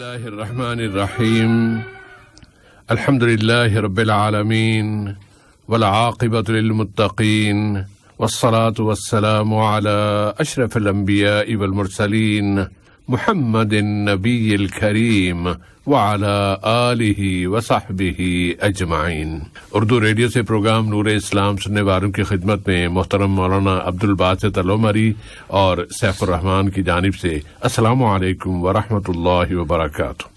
الله الرحمن الرحيم الحمد لله رب العالمين والعاقبة للمتقين والصلاة والسلام على أشرف الأنبياء والمرسلين محمد النبي الكريم وعلى آلہ وصحبہ اجمعین۔ اردو ریڈیو سے پروگرام نور اسلام سننے والوں کی خدمت میں محترم مولانا عبدالباسط العمری اور سیف الرحمان کی جانب سے السلام علیکم ورحمۃ اللہ وبرکاتہ۔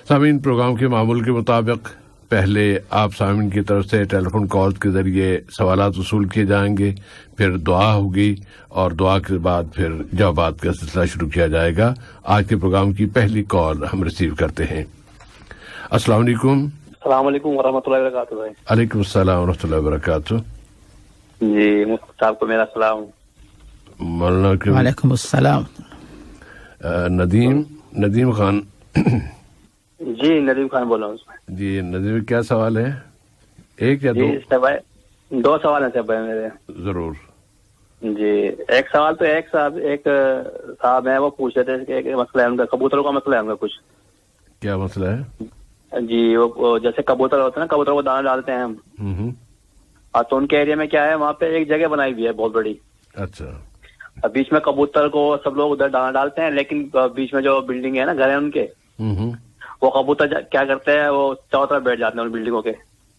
سامعین، پروگرام کے معمول کے مطابق پہلے آپ سامعین کی طرف سے ٹیلی فون کال کے ذریعے سوالات وصول کیے جائیں گے، پھر دعا ہوگی اور دعا کے بعد پھر جوابات کا سلسلہ شروع کیا جائے گا۔ آج کے پروگرام کی پہلی کال ہم ریسیو کرتے ہیں۔ السلام علیکم۔ السلام علیکم ورحمۃ اللہ وبرکاتہ بھائی۔ علیکم السلام ورحمۃ اللہ وبرکاتہ۔ جی مفتی صاحب کو میرا سلام۔ مولانا وعلیکم السلام۔ ندیم خان۔ جی ندیم خان بول رہا ہوں۔ جی ندیم، کیا سوال ہے؟ ایک یا دو؟ جی دو سوال ہیں صاحب میرے۔ ضرور جی ایک سوال تو ایک صاحب ہیں، وہ پوچھ رہے تھے کہ ایک مسئلہ ہے ان کا، کبوتروں کا مسئلہ ہے ان کا کچھ۔ کیا مسئلہ ہے؟ جی وہ جیسے کبوتر ہوتے ہیں نا، کبوتر کو دانا ڈالتے ہیں ہم، تو ان کے ایریا میں کیا ہے، وہاں پہ ایک جگہ بنائی ہوئی ہے بہت بڑی۔ اچھا۔ بیچ میں کبوتر کو سب لوگ ادھر دانا ڈالتے ہیں، لیکن بیچ میں جو بلڈنگ ہے نا، گھر ہیں ان کے، وہ کبوتر کیا کرتے ہیں، وہ چاروں طرف بیٹھ جاتے ہیں ان بلڈنگوں کے،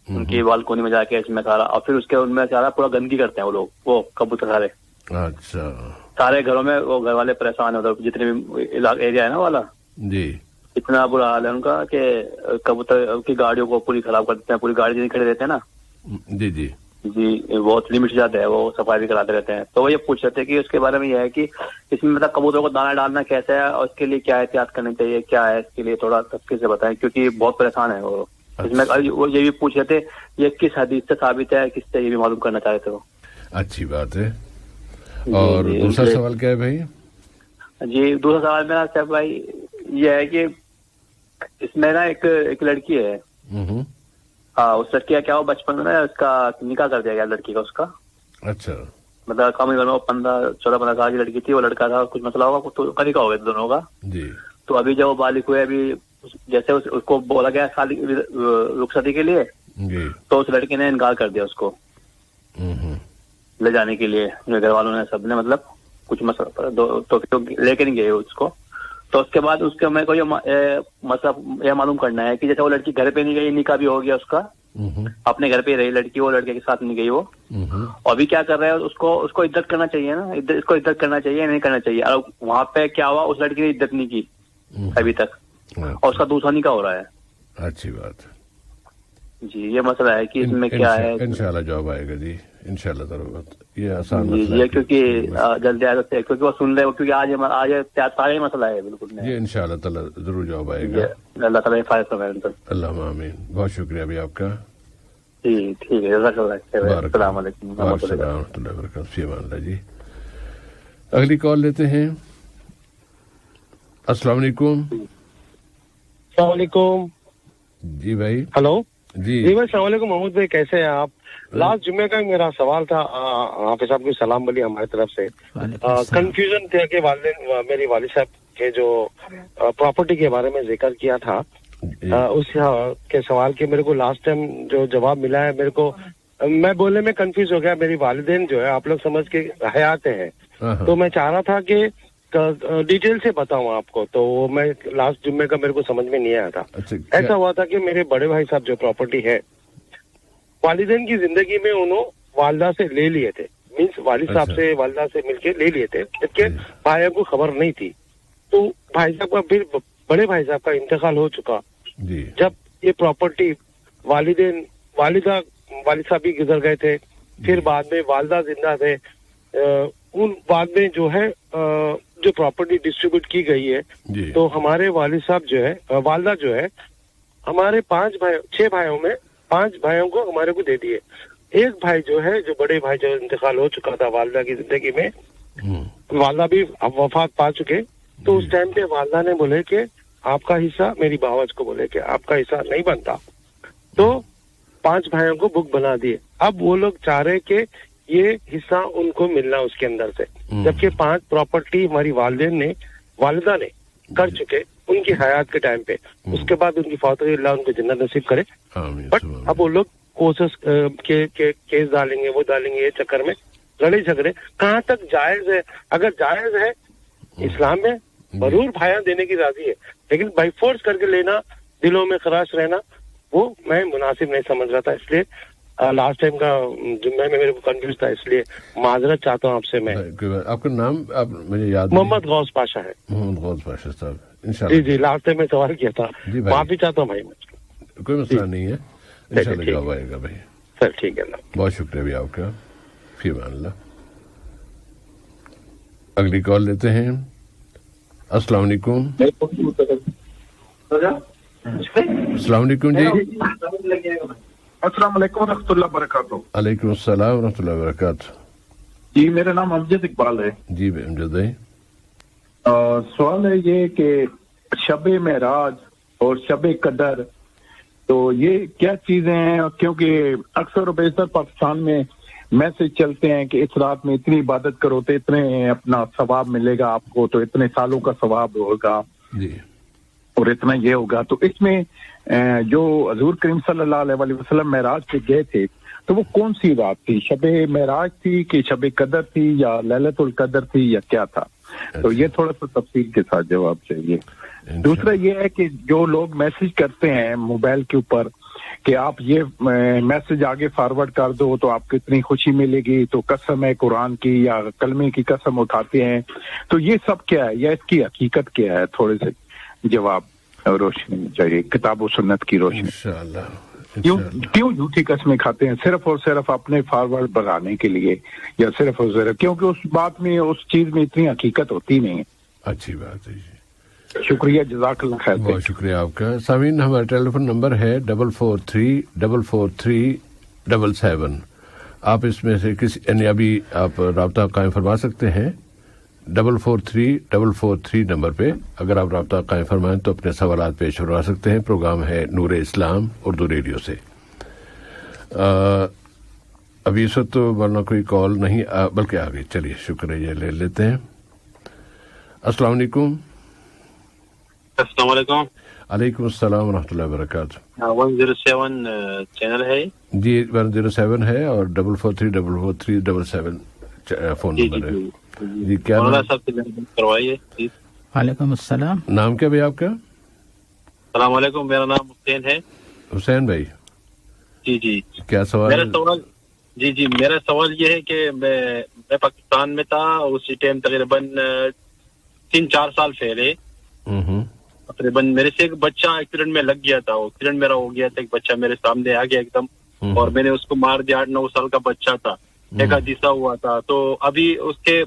ان کی بالکونی میں جا کے اس میں سارا، اور پھر اس کے ان میں سارا پورا گندگی کرتے ہیں وہ لوگ، وہ کبوتر سارے۔ اچھا۔ سارے گھروں میں وہ گھر والے پریشان ہیں، ادھر جتنے بھی ایریا ہے نا والا، جی اتنا برا حال ہے ان کا کہ کبوتر کی گاڑیوں کو پوری خراب کر دیتے ہیں، پوری گاڑی جتنی کھڑے رہتے ہیں نا، جی جی جی بہت لمٹ جاتا ہے، وہ صفائی بھی کراتے رہتے ہیں۔ تو وہ یہ پوچھ رہے تھے کہ اس کے بارے میں یہ ہے کہ اس میں مطلب کبوتروں کو دانا ڈالنا کیسا ہے، اور اس کے لیے کیا احتیاط کرنی چاہیے، کیا ہے اس کے لیے تھوڑا تفصیل سے بتائیں، کیونکہ بہت پریشان ہے وہ۔ اس میں وہ یہ بھی پوچھ رہے تھے یہ کس حدیث سے ثابت ہے، کس سے یہ بھی معلوم کرنا چاہتے ہو۔ اچھی بات ہے۔ اور دوسرا سوال کیا ہے بھائی؟ جی دوسرا سوال میرا صاحب بھائی یہ ہے کہ اس میں نا ایک لڑکی ہے، ہاں اس لڑکی کا کیا ہو، بچپن میں نا اس کا نکاح کر دیا گیا لڑکی کا، اس کا۔ اچھا۔ مطلب کم عمر میں وہ 14-15 سال کی لڑکی تھی، وہ لڑکا تھا، کچھ مسئلہ ہوگا تو نکاح ہو گیا دونوں کا۔ جی۔ تو ابھی جب وہ بالغ ہوئے، ابھی جیسے اس کو بولا گیا شادی رخصتی کے لیے، تو اس لڑکی نے انکار کر دیا اس کو لے جانے کے لیے، گھر والوں نے سب نے مطلب کچھ مسئلہ تو لے کے نہیں گئے اس کو۔ تو اس کے بعد اس کے میرے کو یہ مسئلہ یہ معلوم کرنا ہے کہ جیسے وہ لڑکی گھر پہ نہیں گئی، نکاح بھی ہو گیا اس کا، اپنے گھر پہ ہی رہی لڑکی، وہ لڑکے کے ساتھ نہیں گئی وہ، اور ابھی کیا کر رہا ہے، اس کو عزت کرنا چاہیے نا، اس کو عزت کرنا چاہیے نہیں کرنا چاہیے، اور وہاں پہ کیا ہوا، اس لڑکی نے عزت نہیں کی ابھی تک، اور اس کا دوسرا نکاح ہو رہا ہے۔ اچھی بات ہے جی یہ مسئلہ ہے کہ اس میں کیا ہے، انشاءاللہ جواب آئے گا جی انشاءاللہ ضرورت، یہ آسان جی مسئلہ ہے کیونکہ جلدی آ سکتے ہیں، کیونکہ وہ سن رہے ہو، کیونکہ آج سارا ہی مسئلہ ہے بالکل۔ یہ انشاءاللہ تعالی ضرور جواب آئے گا، اللہ تعالیٰ حفاظت فرمائے ان پر۔ اللہم آمین۔ بہت شکریہ بھی آپ کا۔ جی ٹھیک ہے، جزاک اللہ۔ السلام علیکم ورحمۃ اللہ وبرکاتہ۔ فی امان اللہ جی۔ اگلی کال لیتے ہیں۔ السلام علیکم۔ السلام علیکم۔ جی بھائی۔ ہلو جی بھائی السلام علیکم، محمود بھائی کیسے ہیں آپ؟ لاسٹ جمعے کا میرا سوال تھا، حافظ صاحب کو سلام بولیے ہماری طرف سے۔ کنفیوژن تھا کہ والدین میری والد صاحب کے جو پراپرٹی کے بارے میں ذکر کیا تھا، اس کے سوال کے میرے کو لاسٹ ٹائم جو جواب ملا ہے، میرے کو میں بولنے میں کنفیوز ہو گیا۔ میری والدین جو ہے آپ لوگ سمجھ کے حیات ہیں، تو میں چاہ رہا تھا کہ ڈیٹیل سے بتاؤں آپ کو، تو وہ میں لاسٹ جمعے کا میرے کو سمجھ میں نہیں آیا تھا۔ ایسا ہوا تھا کہ میرے بڑے بھائی صاحب جو پراپرٹی ہے، والدین کی زندگی میں انہوں والدہ سے لے لیے تھے، مینس والد صاحب سے والدہ سے مل کے لے لیے تھے، جبکہ بھائیوں کو خبر نہیں تھی۔ تو بھائی صاحب کا پھر بڑے بھائی صاحب کا انتقال ہو چکا، جب یہ پراپرٹی والد صاحب بھی گزر گئے تھے، پھر بعد میں والدہ زندہ تھے، ان بعد میں جو ہے جو پراپرٹی ڈسٹریبیوٹ کی گئی ہے، تو ہمارے والد صاحب جو ہے، والدہ جو ہے، ہمارے 6 بھائیوں میں 5 بھائیوں کو ہمارے کو دے دیے۔ ایک بھائی جو ہے، جو بڑے بھائی جو انتقال ہو چکا تھا والدہ کی زندگی میں، والدہ بھی وفات پا چکے، تو اس ٹائم پہ والدہ نے بولے کہ آپ کا حصہ، میری باوج کو بولے کہ آپ کا حصہ نہیں بنتا، تو 5 بھائیوں کو بک بنا دیے۔ اب وہ لوگ چاہ رہے کہ یہ حصہ ان کو ملنا اس کے اندر سے، جبکہ 5 پراپرٹی ہماری والدہ نے کر چکے، ان کی حیات کے ٹائم پہ. اس کے بعد ان کی فوت ہوئی, اللہ ان کو جنت نصیب کرے. بٹ اب وہ لوگ کوشش کیس ڈالیں گے, وہ ڈالیں گے, یہ چکر میں لڑائی جھگڑے کہاں تک جائز ہے؟ اگر جائز ہے اسلام میں ضرور بھائیاں دینے کی راضی ہے, لیکن بائی فورس کر کے لینا, دلوں میں خراش رہنا, وہ میں مناسب نہیں سمجھ رہا تھا. اس لیے لاسٹ ٹائم کا جمعہ میں میرے کو کنفیوز تھا, اس لیے معذرت چاہتا ہوں آپ سے. میں آپ کا نام مجھے یاد محمد غوث پاشا ہے. محمد غوث پاشا صاحب, انشاءاللہ. جی لاسٹ ٹائم میں سوال کیا تھا, معافی چاہتا ہوں بھائی. کوئی مسئلہ نہیں ہے, انشاءاللہ جواب آئے گا بھائی. سر ٹھیک ہے, بہت شکریہ بھی آپ کا, فی امان اللہ. اگلی کال لیتے ہیں. السلام علیکم. السلام علیکم جی. السلام علیکم ورحمۃ اللہ وبرکاتہ. علیکم السلام ورحمۃ اللہ وبرکاتہ. جی میرا نام امجد اقبال ہے. جی امجد بھائی, سوال ہے یہ کہ شب معراج اور شب قدر تو یہ کیا چیزیں ہیں؟ کیونکہ اکثر و بیشتر پاکستان میں میسج چلتے ہیں کہ اس رات میں اتنی عبادت کرو تو اتنے اپنا ثواب ملے گا آپ کو, تو اتنے سالوں کا ثواب ہوگا جی, اور اتنا یہ ہوگا. تو اس میں جو حضور کریم صلی اللہ علیہ وسلم معراج پہ گئے تھے تو وہ کون سی رات تھی؟ شب معراج تھی کہ شب قدر تھی یا لیلۃ القدر تھی یا کیا تھا؟ تو یہ تھوڑا سا تفصیل کے ساتھ جواب چاہیے. دوسرا یہ ہے کہ جو لوگ میسج کرتے ہیں موبائل کے اوپر کہ آپ یہ میسج آگے فارورڈ کر دو تو آپ کو اتنی خوشی ملے گی, تو قسم ہے قرآن کی یا کلمے کی قسم اٹھاتے ہیں, تو یہ سب کیا ہے یا اس کی حقیقت کیا ہے؟ تھوڑے سے جواب روشنی چاہیے, کتاب و سنت کی روشنی. انشاءاللہ. کیوں جھوٹی قسمیں کھاتے ہیں صرف اور صرف اپنے فارورڈ بڑھانے کے لیے, یا صرف اور صرف کیونکہ اس بات میں اس چیز میں اتنی حقیقت ہوتی نہیں ہے. اچھی بات ہے جی, شکریہ, جزاک اللہ خیر. بہت شکریہ آپ کا. سامعین ہمارا ٹیلی فون نمبر ہے 44344377. آپ اس میں سے کسی یعنی ابھی آپ رابطہ قائم فرما سکتے ہیں 443443 نمبر پہ. اگر آپ رابطہ قائم فرمائیں تو اپنے سوالات پیش کروا سکتے ہیں. پروگرام ہے نور اسلام اردو ریڈیو سے. ابھی اس وقت تو ورنہ کوئی کال نہیں بلکہ آ گئی. چلیے شکریہ, لے لیتے ہیں. السلام علیکم. السلام علیکم. علیکم السلام ورحمۃ اللہ وبرکاتہ. 107 چینل ہے جی, 107 ہے اور 44344377 فون نمبر ہے جی. کیا کروائیے. وعلیکم السلام. نام کیا بھائی آپ کا؟ السلام علیکم, میرا نام حسین ہے. حسین بھائی جی جی, کیا سوال؟ میرا سوال یہ ہے کہ میں پاکستان میں تھا اسی ٹائم تقریباً 3-4 سال پہلے. تقریباً میرے سے ایک بچہ ایکسیڈنٹ میں لگ گیا تھا. ایکسیڈنٹ میرا ہو گیا تھا, ایک بچہ میرے سامنے آ گیا ایک دم, اور میں نے اس کو مار دیا. 8-9 سال کا بچہ تھا, ایک حادثہ ہوا تھا. تو ابھی اس کے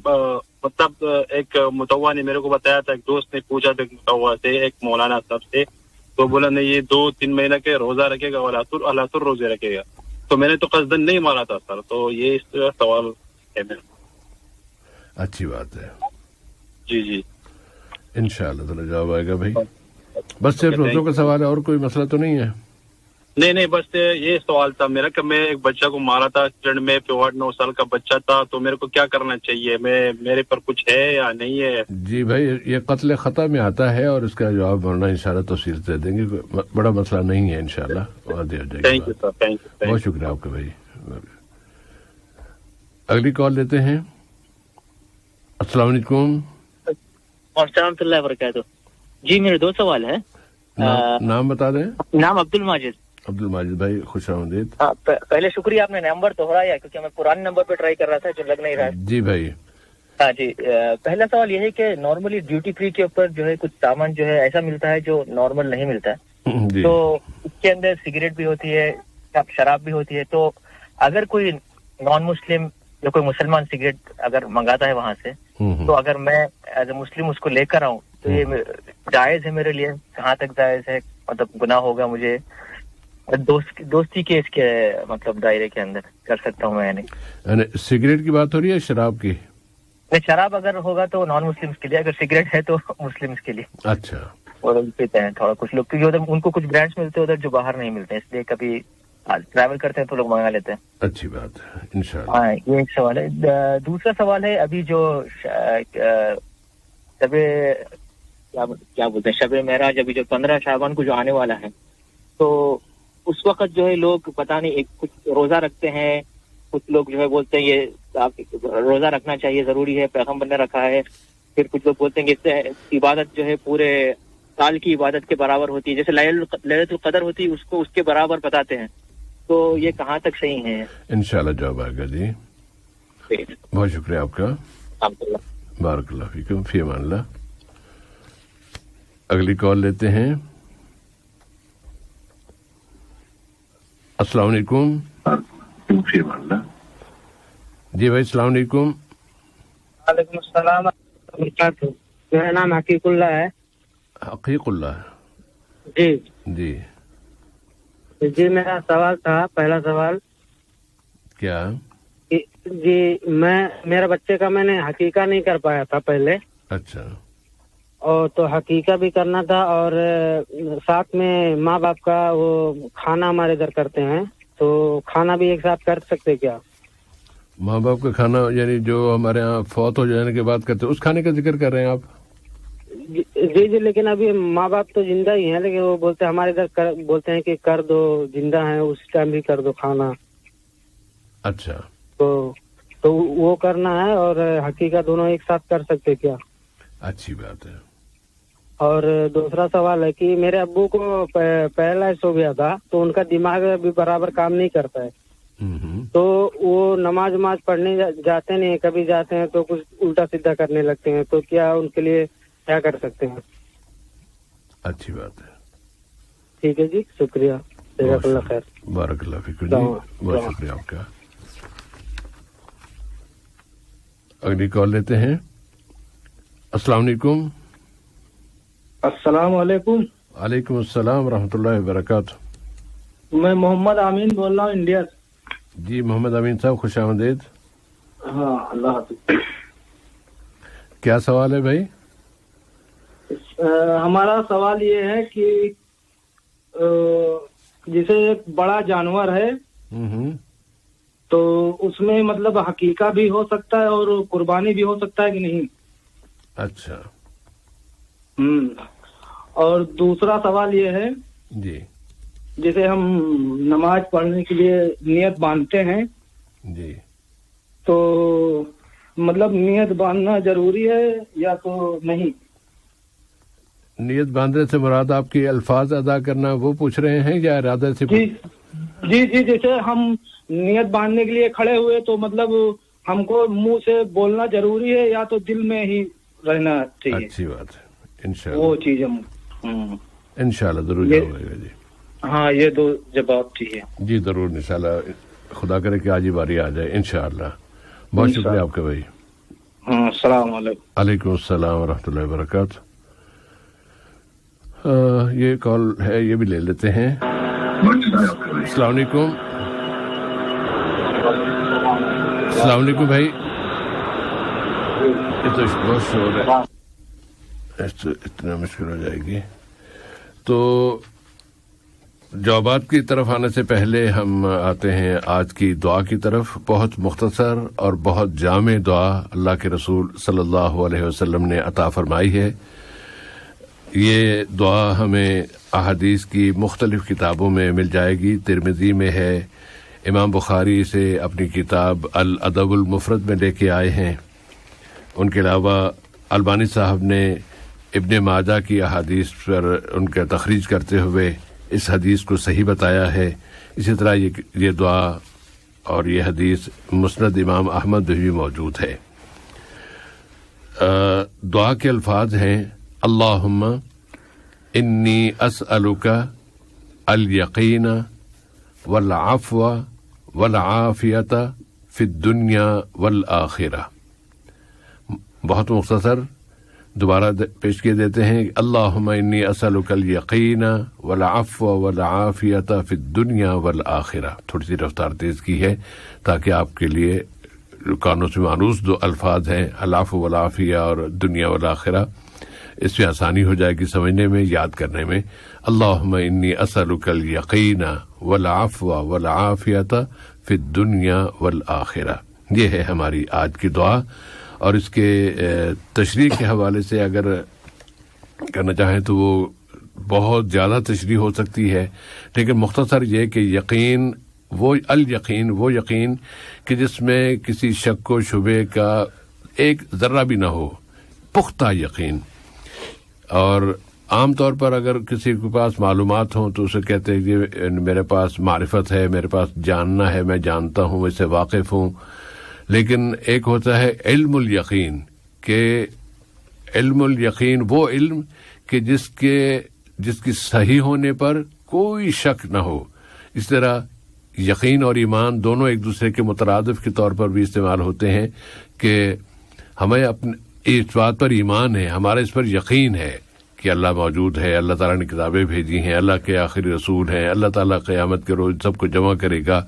مطلب ایک متوا نے میرے کو بتایا تھا, ایک دوست نے پوچھا تھا متوا سے, ایک مولانا صاحب سے, تو بولا نہیں یہ 2-3 مہینے کے روزہ رکھے گا اور اللہ روزے رکھے گا. تو میں نے تو قصدن نہیں مارا تھا سر. تو یہ اس سوال ہے میرا. اچھی بات ہے جی جی, انشاءاللہ تعالی جواب آئے گا بھائی. بس صرف روزوں کا سوال ہے, اور کوئی مسئلہ تو نہیں ہے؟ نہیں, بس یہ سوال تھا میرا کہ میں ایک بچہ کو مارا تھا ایکسیڈنٹ میں, 8-9 سال کا بچہ تھا. تو میرے کو کیا کرنا چاہیے؟ میرے پر کچھ ہے یا نہیں ہے؟ جی بھائی, یہ قتل خطا میں آتا ہے اور اس کا جواب ورنہ انشاءاللہ تفصیل دے دیں گے. بڑا مسئلہ نہیں ہے انشاءاللہ, اور دے جائے گا. Thank you sir, thank you. بہت شکریہ آپ کا بھائی. اگلی کال لیتے ہیں. السلام علیکم. ورحمۃ اللہ وبرکاتہ. جی میرے 2 سوال ہیں. نام بتا دیں. نام عبد الماجد. عبد الماجد بھائی خوش آمدید. پہلے شکریہ, آپ نے نمبر دوہرایا کیونکہ میں پرانے نمبر پہ ٹرائی کر رہا تھا جو لگ نہیں رہا. جی بھائی. ہاں جی, پہلا سوال یہ ہے کہ نارملی ڈیوٹی فری کے اوپر جو ہے کچھ سامان جو ہے ایسا ملتا ہے جو نارمل نہیں ملتا ہے. تو اس کے اندر سگریٹ بھی ہوتی ہے, شراب بھی ہوتی ہے. تو اگر کوئی نان مسلم یا کوئی مسلمان سگریٹ اگر منگاتا ہے وہاں سے, تو اگر میں ایز اے مسلم اس کو لے کر آؤں تو یہ جائز ہے میرے لیے؟ کہاں تک جائز ہے؟ مطلب گناہ ہوگا مجھے؟ دوستی کے اس کے مطلب دائرے کے اندر کر سکتا ہوں میں؟ نہیں, سگریٹ کی بات ہو رہی ہے شراب کی؟ نہیں, شراب اگر ہوگا تو نان مسلمس کے لیے, اگر سگریٹ ہے تو مسلمس کے لیے. اچھا, اور پیتے ہیں تھوڑا کچھ لوگ, کیونکہ ان کو کچھ برانڈس ملتے ہیں ادھر جو باہر نہیں ملتے, اس لیے کبھی ٹریول کرتے ہیں تو لوگ منگا لیتے ہیں. اچھی بات ہے انشاءاللہ. ہاں, یہ ایک سوال ہے. دوسرا سوال ہے, ابھی جو کیا بولتے ہیں شب معراج ابھی جو 15 شعبان کو جو آنے والا ہے، تو اس وقت جو ہے لوگ پتہ نہیں کچھ روزہ رکھتے ہیں، کچھ لوگ جو ہے بولتے ہیں یہ روزہ رکھنا چاہیے، ضروری ہے، پیغمبر نے رکھا ہے، پھر کچھ لوگ بولتے ہیں کہ اس سے عبادت جو ہے پورے سال کی عبادت کے برابر ہوتی ہے، جیسے لیلۃ القدر ہوتی ہے اس کے برابر بتاتے ہیں، تو یہ کہاں تک صحیح ہے؟ انشاءاللہ جواب آئے گا جی. بہت شکریہ آپ کا، بارک اللہ فیکم، فی امان اللہ. اگلی کال لیتے ہیں. السلام علیکم. جی بھائی السلام علیکم. وعلیکم السلام ورحمۃ اللہ وبرکاتہ. میرا نام حقیق اللہ ہے. حقیق اللہ. جی جی جی میرا سوال تھا، پہلا سوال کیا؟ جی میرا بچے کا میں نے حقیقہ نہیں کر پایا تھا پہلے. اچھا. اور تو حقیقہ بھی کرنا تھا، اور ساتھ میں ماں باپ کا وہ کھانا ہمارے ادھر کرتے ہیں، تو کھانا بھی ایک ساتھ کر سکتے کیا؟ ماں باپ کا کھانا یعنی جو ہمارے ہاں فوت ہو جانے کے بعد کرتے، اس کھانے کا ذکر کر رہے ہیں آپ؟ جی جی، لیکن ابھی ماں باپ تو زندہ ہی ہیں، لیکن وہ بولتے ہیں ہمارے ادھر بولتے ہیں کہ کر دو، زندہ ہیں اس ٹائم بھی کر دو کھانا. اچھا. تو وہ کرنا ہے اور حقیقہ دونوں ایک ساتھ کر سکتے کیا؟ اچھی بات ہے. اور دوسرا سوال ہے کہ میرے ابو کو پیرالائز ہو گیا تھا، تو ان کا دماغ ابھی برابر کام نہیں کرتا ہے، تو وہ نماز پڑھنے جاتے نہیں، کبھی جاتے ہیں تو کچھ الٹا سیدھا کرنے لگتے ہیں، تو کیا ان کے لیے کیا کر سکتے ہیں؟ اچھی بات ہے. ٹھیک ہے جی، شکریہ، جزاک اللہ خیر. بارک اللہ فیکم جی، بہت شکریہ آپ کا. اگلی کال لیتے ہیں. السلام علیکم. السلام علیکم. وعلیکم السلام ورحمۃ اللہ وبرکاتہ. میں محمد امین بول رہا ہوں انڈیا سے. جی محمد امین صاحب خوش آمدید. ہاں اللہ حافظ. کیا سوال ہے بھائی؟ ہمارا سوال یہ ہے کہ جیسے ایک بڑا جانور ہے تو اس میں مطلب حقیقہ بھی ہو سکتا ہے اور قربانی بھی ہو سکتا ہے کہ نہیں؟ اچھا. اور دوسرا سوال یہ ہے جی جیسے ہم نماز پڑھنے کے لیے نیت باندھتے ہیں جی، تو مطلب نیت باندھنا ضروری ہے یا تو نہیں؟ نیت باندھنے سے مراد آپ کی الفاظ ادا کرنا وہ پوچھ رہے ہیں یا ارادہ سے؟ جی جیسے ہم نیت باندھنے کے لیے کھڑے ہوئے تو مطلب ہم کو منہ سے بولنا ضروری ہے یا تو دل میں ہی رہنا چاہیے؟ اچھی بات ہے، انشاءاللہ وہ چیز ہم انشاءاللہ ضرور جواب آئے گا جی. ہاں یہ دو جواب چاہیے جی ضرور انشاءاللہ، خدا کرے کہ آج ہی باری آ جائے انشاءاللہ. بہت شکریہ آپ کا بھائی. ہاں السلام علیکم. وعلیکم السلام ورحمۃ اللہ وبرکاتہ. یہ کال ہے، یہ بھی لے لیتے ہیں. السلام علیکم. السلام علیکم بھائی. یہ تو بہت شور ہے، اتنا مشکل ہو جائے گی. تو جوابات کی طرف آنے سے پہلے ہم آتے ہیں آج کی دعا کی طرف. بہت مختصر اور بہت جامع دعا اللہ کے رسول صلی اللہ علیہ وسلم نے عطا فرمائی ہے. یہ دعا ہمیں احادیث کی مختلف کتابوں میں مل جائے گی. ترمذی میں ہے، امام بخاری سے اپنی کتاب الادب المفرد میں لے کے آئے ہیں. ان کے علاوہ البانی صاحب نے ابن ماجہ کی احادیث پر ان کا تخریج کرتے ہوئے اس حدیث کو صحیح بتایا ہے. اسی طرح یہ دعا اور یہ حدیث مسند امام احمد میں بھی موجود ہے. دعا کے الفاظ ہیں: اللہم انی اسألک الیقین والعفو والعافیت فی الدنیا والآخرہ. بہت مختصر دوبارہ پیش کیے دیتے ہیں: اللہم انی اسألک الیقین والعفو والعافیت فی الدنیا والآخرہ. تھوڑی سی رفتار تیز کی ہے تاکہ آپ کے لیے کانوں سے مانوس دو الفاظ ہیں، العفو والعافیہ اور دنیا والآخرہ، اس میں آسانی ہو جائے گی سمجھنے میں، یاد کرنے میں. اللہم انی اسألک الیقین والعفو والعافیت فی الدنیا والآخرہ. یہ ہے ہماری آج کی دعا. اور اس کے تشریح کے حوالے سے اگر کرنا چاہیں تو وہ بہت زیادہ تشریح ہو سکتی ہے، لیکن مختصر یہ کہ یقین وہ یقین کہ جس میں کسی شک و شبے کا ایک ذرہ بھی نہ ہو، پختہ یقین. اور عام طور پر اگر کسی کے پاس معلومات ہوں تو اسے کہتے ہیں کہ میرے پاس معرفت ہے، میرے پاس جاننا ہے، میں جانتا ہوں، اس سے واقف ہوں. لیکن ایک ہوتا ہے علم الیقین، کہ علم الیقین وہ علم کہ جس کی صحیح ہونے پر کوئی شک نہ ہو. اس طرح یقین اور ایمان دونوں ایک دوسرے کے مترادف کے طور پر بھی استعمال ہوتے ہیں کہ ہمیں اپنے اس بات پر ایمان ہے، ہمارا اس پر یقین ہے کہ اللہ موجود ہے، اللہ تعالیٰ نے کتابیں بھیجی ہیں، اللہ کے آخری رسول ہیں، اللہ تعالیٰ قیامت کے روز سب کو جمع کرے گا.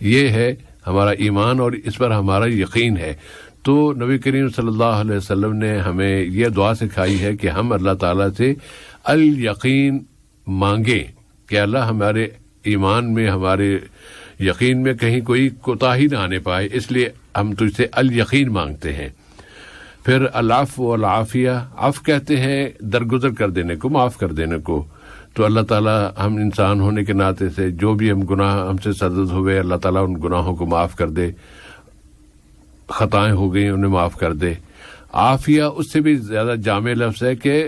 یہ ہے ہمارا ایمان اور اس پر ہمارا یقین ہے. تو نبی کریم صلی اللہ علیہ وسلم نے ہمیں یہ دعا سکھائی ہے کہ ہم اللہ تعالیٰ سے الیقین مانگیں کہ اللہ ہمارے ایمان میں، ہمارے یقین میں کہیں کوئی کوتاہی نہ آنے پائے، اس لیے ہم تجھ سے الیقین مانگتے ہیں. پھر العفو والعافیہ، عفو کہتے ہیں درگزر کر دینے کو، معاف کر دینے کو. تو اللہ تعالیٰ ہم انسان ہونے کے ناطے سے جو بھی ہم گناہ ہم سے سرزد ہوئے، اللہ تعالیٰ ان گناہوں کو معاف کر دے، خطائیں ہو گئی انہیں معاف کر دے. عافیہ اس سے بھی زیادہ جامع لفظ ہے کہ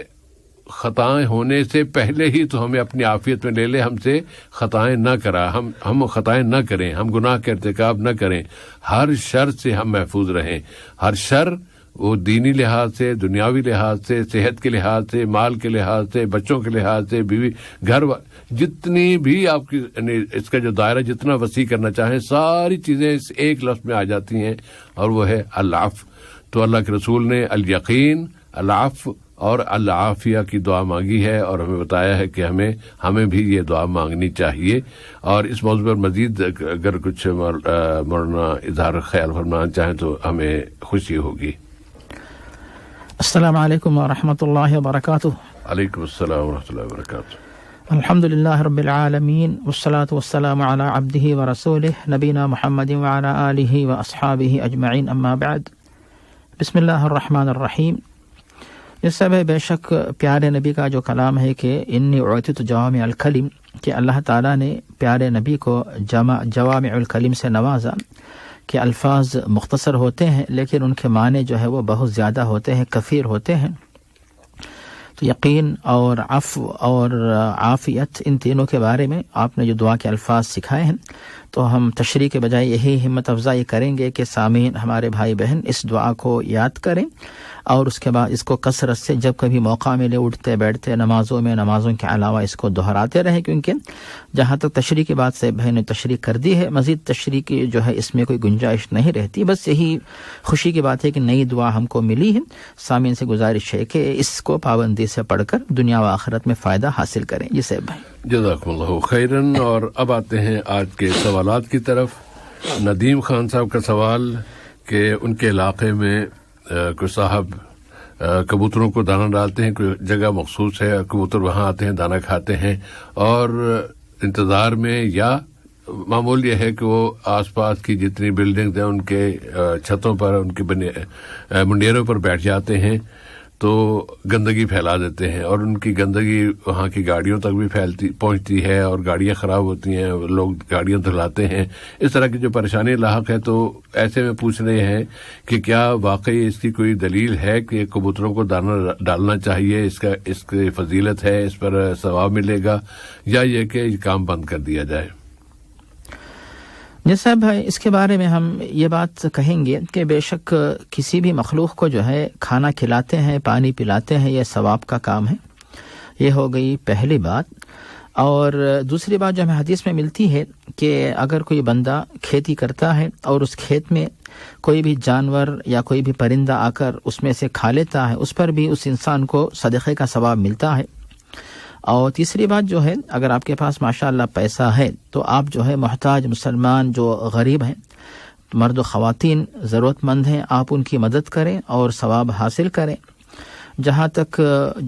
خطائیں ہونے سے پہلے ہی تو ہمیں اپنی عافیت میں لے لے، ہم سے خطائیں نہ کرا، ہم خطائیں نہ کریں، ہم گناہ کا ارتکاب نہ کریں، ہر شر سے ہم محفوظ رہیں. ہر شر وہ دینی لحاظ سے، دنیاوی لحاظ سے، صحت کے لحاظ سے، مال کے لحاظ سے، بچوں کے لحاظ سے، بیوی، گھر، جتنی بھی آپ کی اس کا جو دائرہ جتنا وسیع کرنا چاہیں، ساری چیزیں اس ایک لفظ میں آ جاتی ہیں، اور وہ ہے العفو. تو اللہ کے رسول نے الیقین، العفو اور العافیہ کی دعا مانگی ہے، اور ہمیں بتایا ہے کہ ہمیں بھی یہ دعا مانگنی چاہیے. اور اس موضوع پر مزید اگر کچھ مولانا اظہار خیال فرمانا چاہیں تو ہمیں خوشی ہوگی. السلام علیکم ورحمۃ اللہ وبرکاتہ. علیکم السلام ورحمۃ اللہ وبرکاتہ. الحمد للہ رب العالمین والصلاة والسلام علی عبدہ ورسولہ نبینا محمد وعلی آلہ واصحابہ اجمعین، اما بعد. بسم اللہ الرحمن الرحیم. اس سے بے شک پیارے نبی کا جو کلام ہے کہ انی اعطیت جوامع الکلم، کہ اللہ تعالیٰ نے پیارے نبی کو جوامع الکلم سے نوازا، کہ الفاظ مختصر ہوتے ہیں لیکن ان کے معنی جو ہے وہ بہت زیادہ ہوتے ہیں، کثیر ہوتے ہیں. تو یقین اور عفو اور عافیت، ان تینوں کے بارے میں آپ نے جو دعا کے الفاظ سکھائے ہیں، تو ہم تشریح کے بجائے یہی ہمت افزائی کریں گے کہ سامعین، ہمارے بھائی بہن اس دعا کو یاد کریں، اور اس کے بعد اس کو کثرت سے جب کبھی موقع ملے اٹھتے بیٹھتے نمازوں میں، نمازوں کے علاوہ اس کو دہراتے رہیں، کیونکہ جہاں تک تشریح کی بات سے بہن نے تشریح کر دی ہے، مزید تشریح کی جو ہے اس میں کوئی گنجائش نہیں رہتی. بس یہی خوشی کی بات ہے کہ نئی دعا ہم کو ملی ہے. سامعین سے گزارش ہے کہ اس کو پابندی سے پڑھ کر دنیا و آخرت میں فائدہ حاصل کریں. جی صاحب بھائی. جزاکم اللہ خیرن. اور اب آتے ہیں آج کے سوالات کی طرف. ندیم خان صاحب کا سوال کہ ان کے علاقے میں کوئی صاحب کبوتروں کو دانہ ڈالتے ہیں، کوئی جگہ مخصوص ہے، کبوتر وہاں آتے ہیں، دانہ کھاتے ہیں، اور انتظار میں یا معمول یہ ہے کہ وہ آس پاس کی جتنی بلڈنگز ہیں ان کے چھتوں پر، ان کے منڈیروں پر بیٹھ جاتے ہیں تو گندگی پھیلا دیتے ہیں، اور ان کی گندگی وہاں کی گاڑیوں تک بھی پہنچتی ہے، اور گاڑیاں خراب ہوتی ہیں، لوگ گاڑیاں دھلاتے ہیں. اس طرح کی جو پریشانی لاحق ہے، تو ایسے میں پوچھ رہے ہیں کہ کیا واقعی اس کی کوئی دلیل ہے کہ کبوتروں کو دانہ ڈالنا چاہیے، اس کی فضیلت ہے، اس پر ثواب ملے گا، یا یہ کہ یہ کام بند کر دیا جائے؟ جی صاحب بھائی، اس کے بارے میں ہم یہ بات کہیں گے کہ بے شک کسی بھی مخلوق کو جو ہے کھانا کھلاتے ہیں، پانی پلاتے ہیں، یہ ثواب کا کام ہے. یہ ہو گئی پہلی بات. اور دوسری بات جو ہمیں حدیث میں ملتی ہے کہ اگر کوئی بندہ کھیتی کرتا ہے اور اس کھیت میں کوئی بھی جانور یا کوئی بھی پرندہ آ کر اس میں سے کھا لیتا ہے، اس پر بھی اس انسان کو صدقے کا ثواب ملتا ہے. اور تیسری بات جو ہے، اگر آپ کے پاس ماشاءاللہ پیسہ ہے تو آپ جو ہے محتاج مسلمان جو غریب ہیں، مرد و خواتین ضرورت مند ہیں، آپ ان کی مدد کریں اور ثواب حاصل کریں. جہاں تک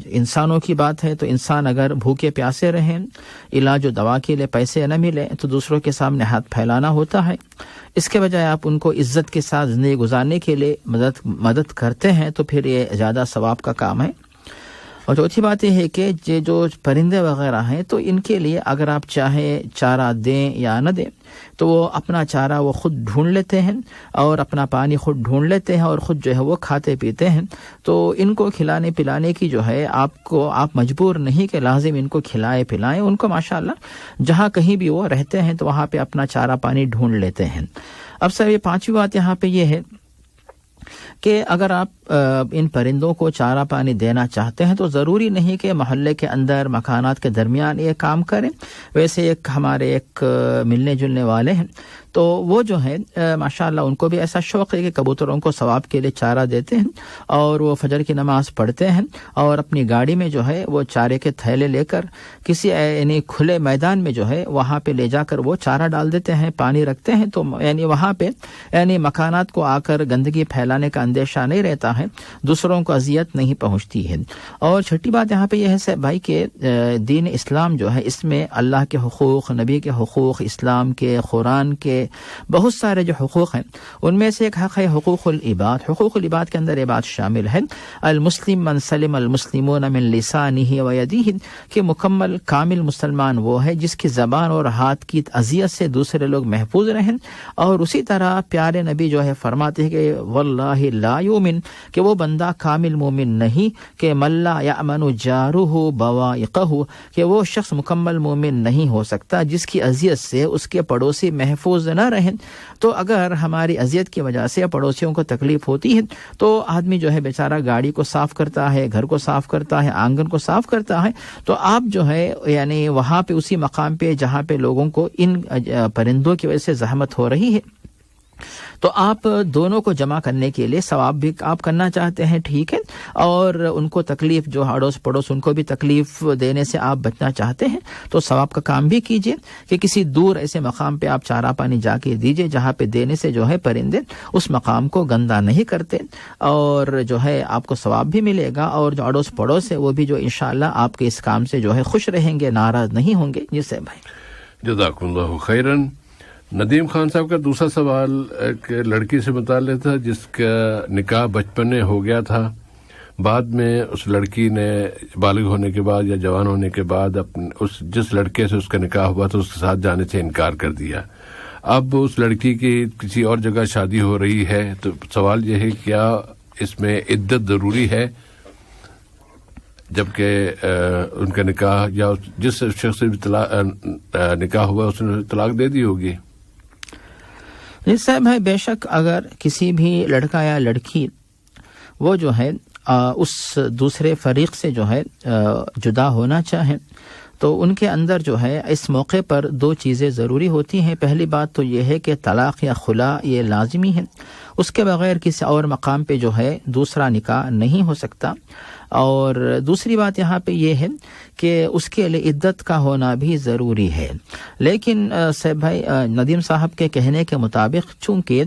انسانوں کی بات ہے تو انسان اگر بھوکے پیاسے رہیں، علاج و دوا کے لیے پیسے نہ ملیں تو دوسروں کے سامنے ہاتھ پھیلانا ہوتا ہے. اس کے بجائے آپ ان کو عزت کے ساتھ زندگی گزارنے کے لیے مدد کرتے ہیں تو پھر یہ زیادہ ثواب کا کام ہے. اور چوتھی بات یہ ہے کہ یہ جو پرندے وغیرہ ہیں تو ان کے لیے اگر آپ چاہیں چارہ دیں یا نہ دیں تو وہ اپنا چارہ وہ خود ڈھونڈ لیتے ہیں اور اپنا پانی خود ڈھونڈ لیتے ہیں اور خود جو ہے وہ کھاتے پیتے ہیں. تو ان کو کھلانے پلانے کی جو ہے آپ مجبور نہیں کہ لازم ان کو کھلائے پلائیں. ان کو ماشاءاللہ جہاں کہیں بھی وہ رہتے ہیں تو وہاں پہ اپنا چارہ پانی ڈھونڈ لیتے ہیں. اب سر یہ پانچویں بات یہاں پہ یہ ہے کہ اگر آپ ان پرندوں کو چارہ پانی دینا چاہتے ہیں تو ضروری نہیں کہ محلے کے اندر مکانات کے درمیان یہ کام کریں. ویسے ہمارے ایک ملنے جلنے والے ہیں تو وہ جو ہے ماشاءاللہ ان کو بھی ایسا شوق ہے کہ کبوتروں کو ثواب کے لیے چارہ دیتے ہیں اور وہ فجر کی نماز پڑھتے ہیں اور اپنی گاڑی میں جو ہے وہ چارے کے تھیلے لے کر کسی یعنی کھلے میدان میں جو ہے وہاں پہ لے جا کر وہ چارہ ڈال دیتے ہیں, پانی رکھتے ہیں. تو یعنی وہاں پہ یعنی مکانات کو آ کر گندگی پھیلانے کا اندیشہ نہیں رہتا ہے, دوسروں کو اذیت نہیں پہنچتی ہے. اور چھٹی بات یہاں پہ یہ ہے بھائی کہ دین اسلام جو ہے اس میں اللہ کے حقوق, نبی کے حقوق, اسلام کے, قرآن کے بہت سارے جو حقوق ہیں ان میں سے ایک حق ہے حقوق العباد. حقوق العباد کے اندر یہ بات شامل ہے المسلم من سلم المسلمون من لسانہ و یدہ, کہ مکمل کامل مسلمان وہ ہے جس کی زبان اور ہاتھ کی اذیت سے دوسرے لوگ محفوظ رہیں. اور اسی طرح پیارے نبی جو ہے فرماتے ہیں کہ واللہ لا یؤمن, کہ وہ بندہ کامل مومن نہیں, کہ من لا یأمن جارہ بوائقہ, کہ وہ شخص مکمل مومن نہیں ہو سکتا جس کی اذیت سے اس کے پڑوسی محفوظ نہ رہیں. تو اگر ہماری اذیت کی وجہ سے پڑوسیوں کو تکلیف ہوتی ہے تو آدمی جو ہے بیچارہ گاڑی کو صاف کرتا ہے, گھر کو صاف کرتا ہے, آنگن کو صاف کرتا ہے. تو آپ جو ہے یعنی وہاں پہ اسی مقام پہ جہاں پہ لوگوں کو ان پرندوں کی وجہ سے زحمت ہو رہی ہے تو آپ دونوں کو جمع کرنے کے لیے ثواب بھی آپ کرنا چاہتے ہیں, ٹھیک ہے, اور ان کو تکلیف جو اڑوس پڑوس ان کو بھی تکلیف دینے سے آپ بچنا چاہتے ہیں تو ثواب کا کام بھی کیجئے کہ کسی دور ایسے مقام پہ آپ چارہ پانی جا کے دیجئے جہاں پہ دینے سے جو ہے پرندے اس مقام کو گندا نہیں کرتے اور جو ہے آپ کو ثواب بھی ملے گا اور جو اڑوس پڑوس ہے وہ بھی جو انشاءاللہ آپ کے اس کام سے جو ہے خوش رہیں گے, ناراض نہیں ہوں گے. جی سے بھائی جزاکم اللہ خیراً. ندیم خان صاحب کا دوسرا سوال ایک لڑکی سے متعلق تھا جس کا نکاح بچپن میں ہو گیا تھا, بعد میں اس لڑکی نے بالغ ہونے کے بعد یا جوان ہونے کے بعد جس لڑکے سے اس کا نکاح ہوا تھا اس کے ساتھ جانے سے انکار کر دیا. اب اس لڑکی کی کسی اور جگہ شادی ہو رہی ہے تو سوال یہ ہے کیا اس میں عدت ضروری ہے جبکہ ان کا نکاح یا جس شخص سے نکاح ہوا اس نے طلاق دے دی ہوگی؟ جی صاحب ہے, بے شک اگر کسی بھی لڑکا یا لڑکی وہ جو ہے اس دوسرے فریق سے جو ہے جدا ہونا چاہیں تو ان کے اندر جو ہے اس موقع پر دو چیزیں ضروری ہوتی ہیں. پہلی بات تو یہ ہے کہ طلاق یا خلا یہ لازمی ہے, اس کے بغیر کسی اور مقام پہ جو ہے دوسرا نکاح نہیں ہو سکتا. اور دوسری بات یہاں پہ یہ ہے کہ اس کے لیے عدت کا ہونا بھی ضروری ہے. لیکن صاحب بھائی ندیم صاحب کے کہنے کے مطابق چونکہ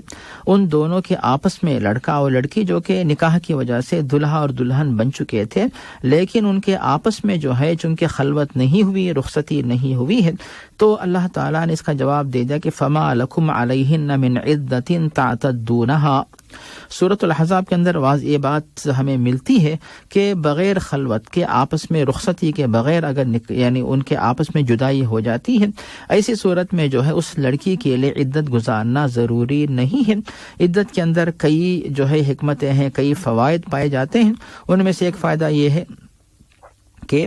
ان دونوں کے آپس میں لڑکا اور لڑکی جو کہ نکاح کی وجہ سے دلہا اور دلہن بن چکے تھے لیکن ان کے آپس میں جو ہے چونکہ خلوت نہیں ہوئی, رخصتی نہیں ہوئی ہے, تو اللہ تعالیٰ نے اس کا جواب دے دیا کہ فما لکم علیہن من عدت تعتدونہا. سورۃ الاحزاب کے اندر واضح یہ بات ہمیں ملتی ہے کہ بغیر خلوت کے آپس میں رخصتی کے بغیر اگر یعنی ان کے آپس میں جدائی ہو جاتی ہے ایسی صورت میں جو ہے اس لڑکی کے لیے عدت گزارنا ضروری نہیں ہے. عدت کے اندر کئی جو ہے حکمتیں ہیں, کئی فوائد پائے جاتے ہیں. ان میں سے ایک فائدہ یہ ہے کہ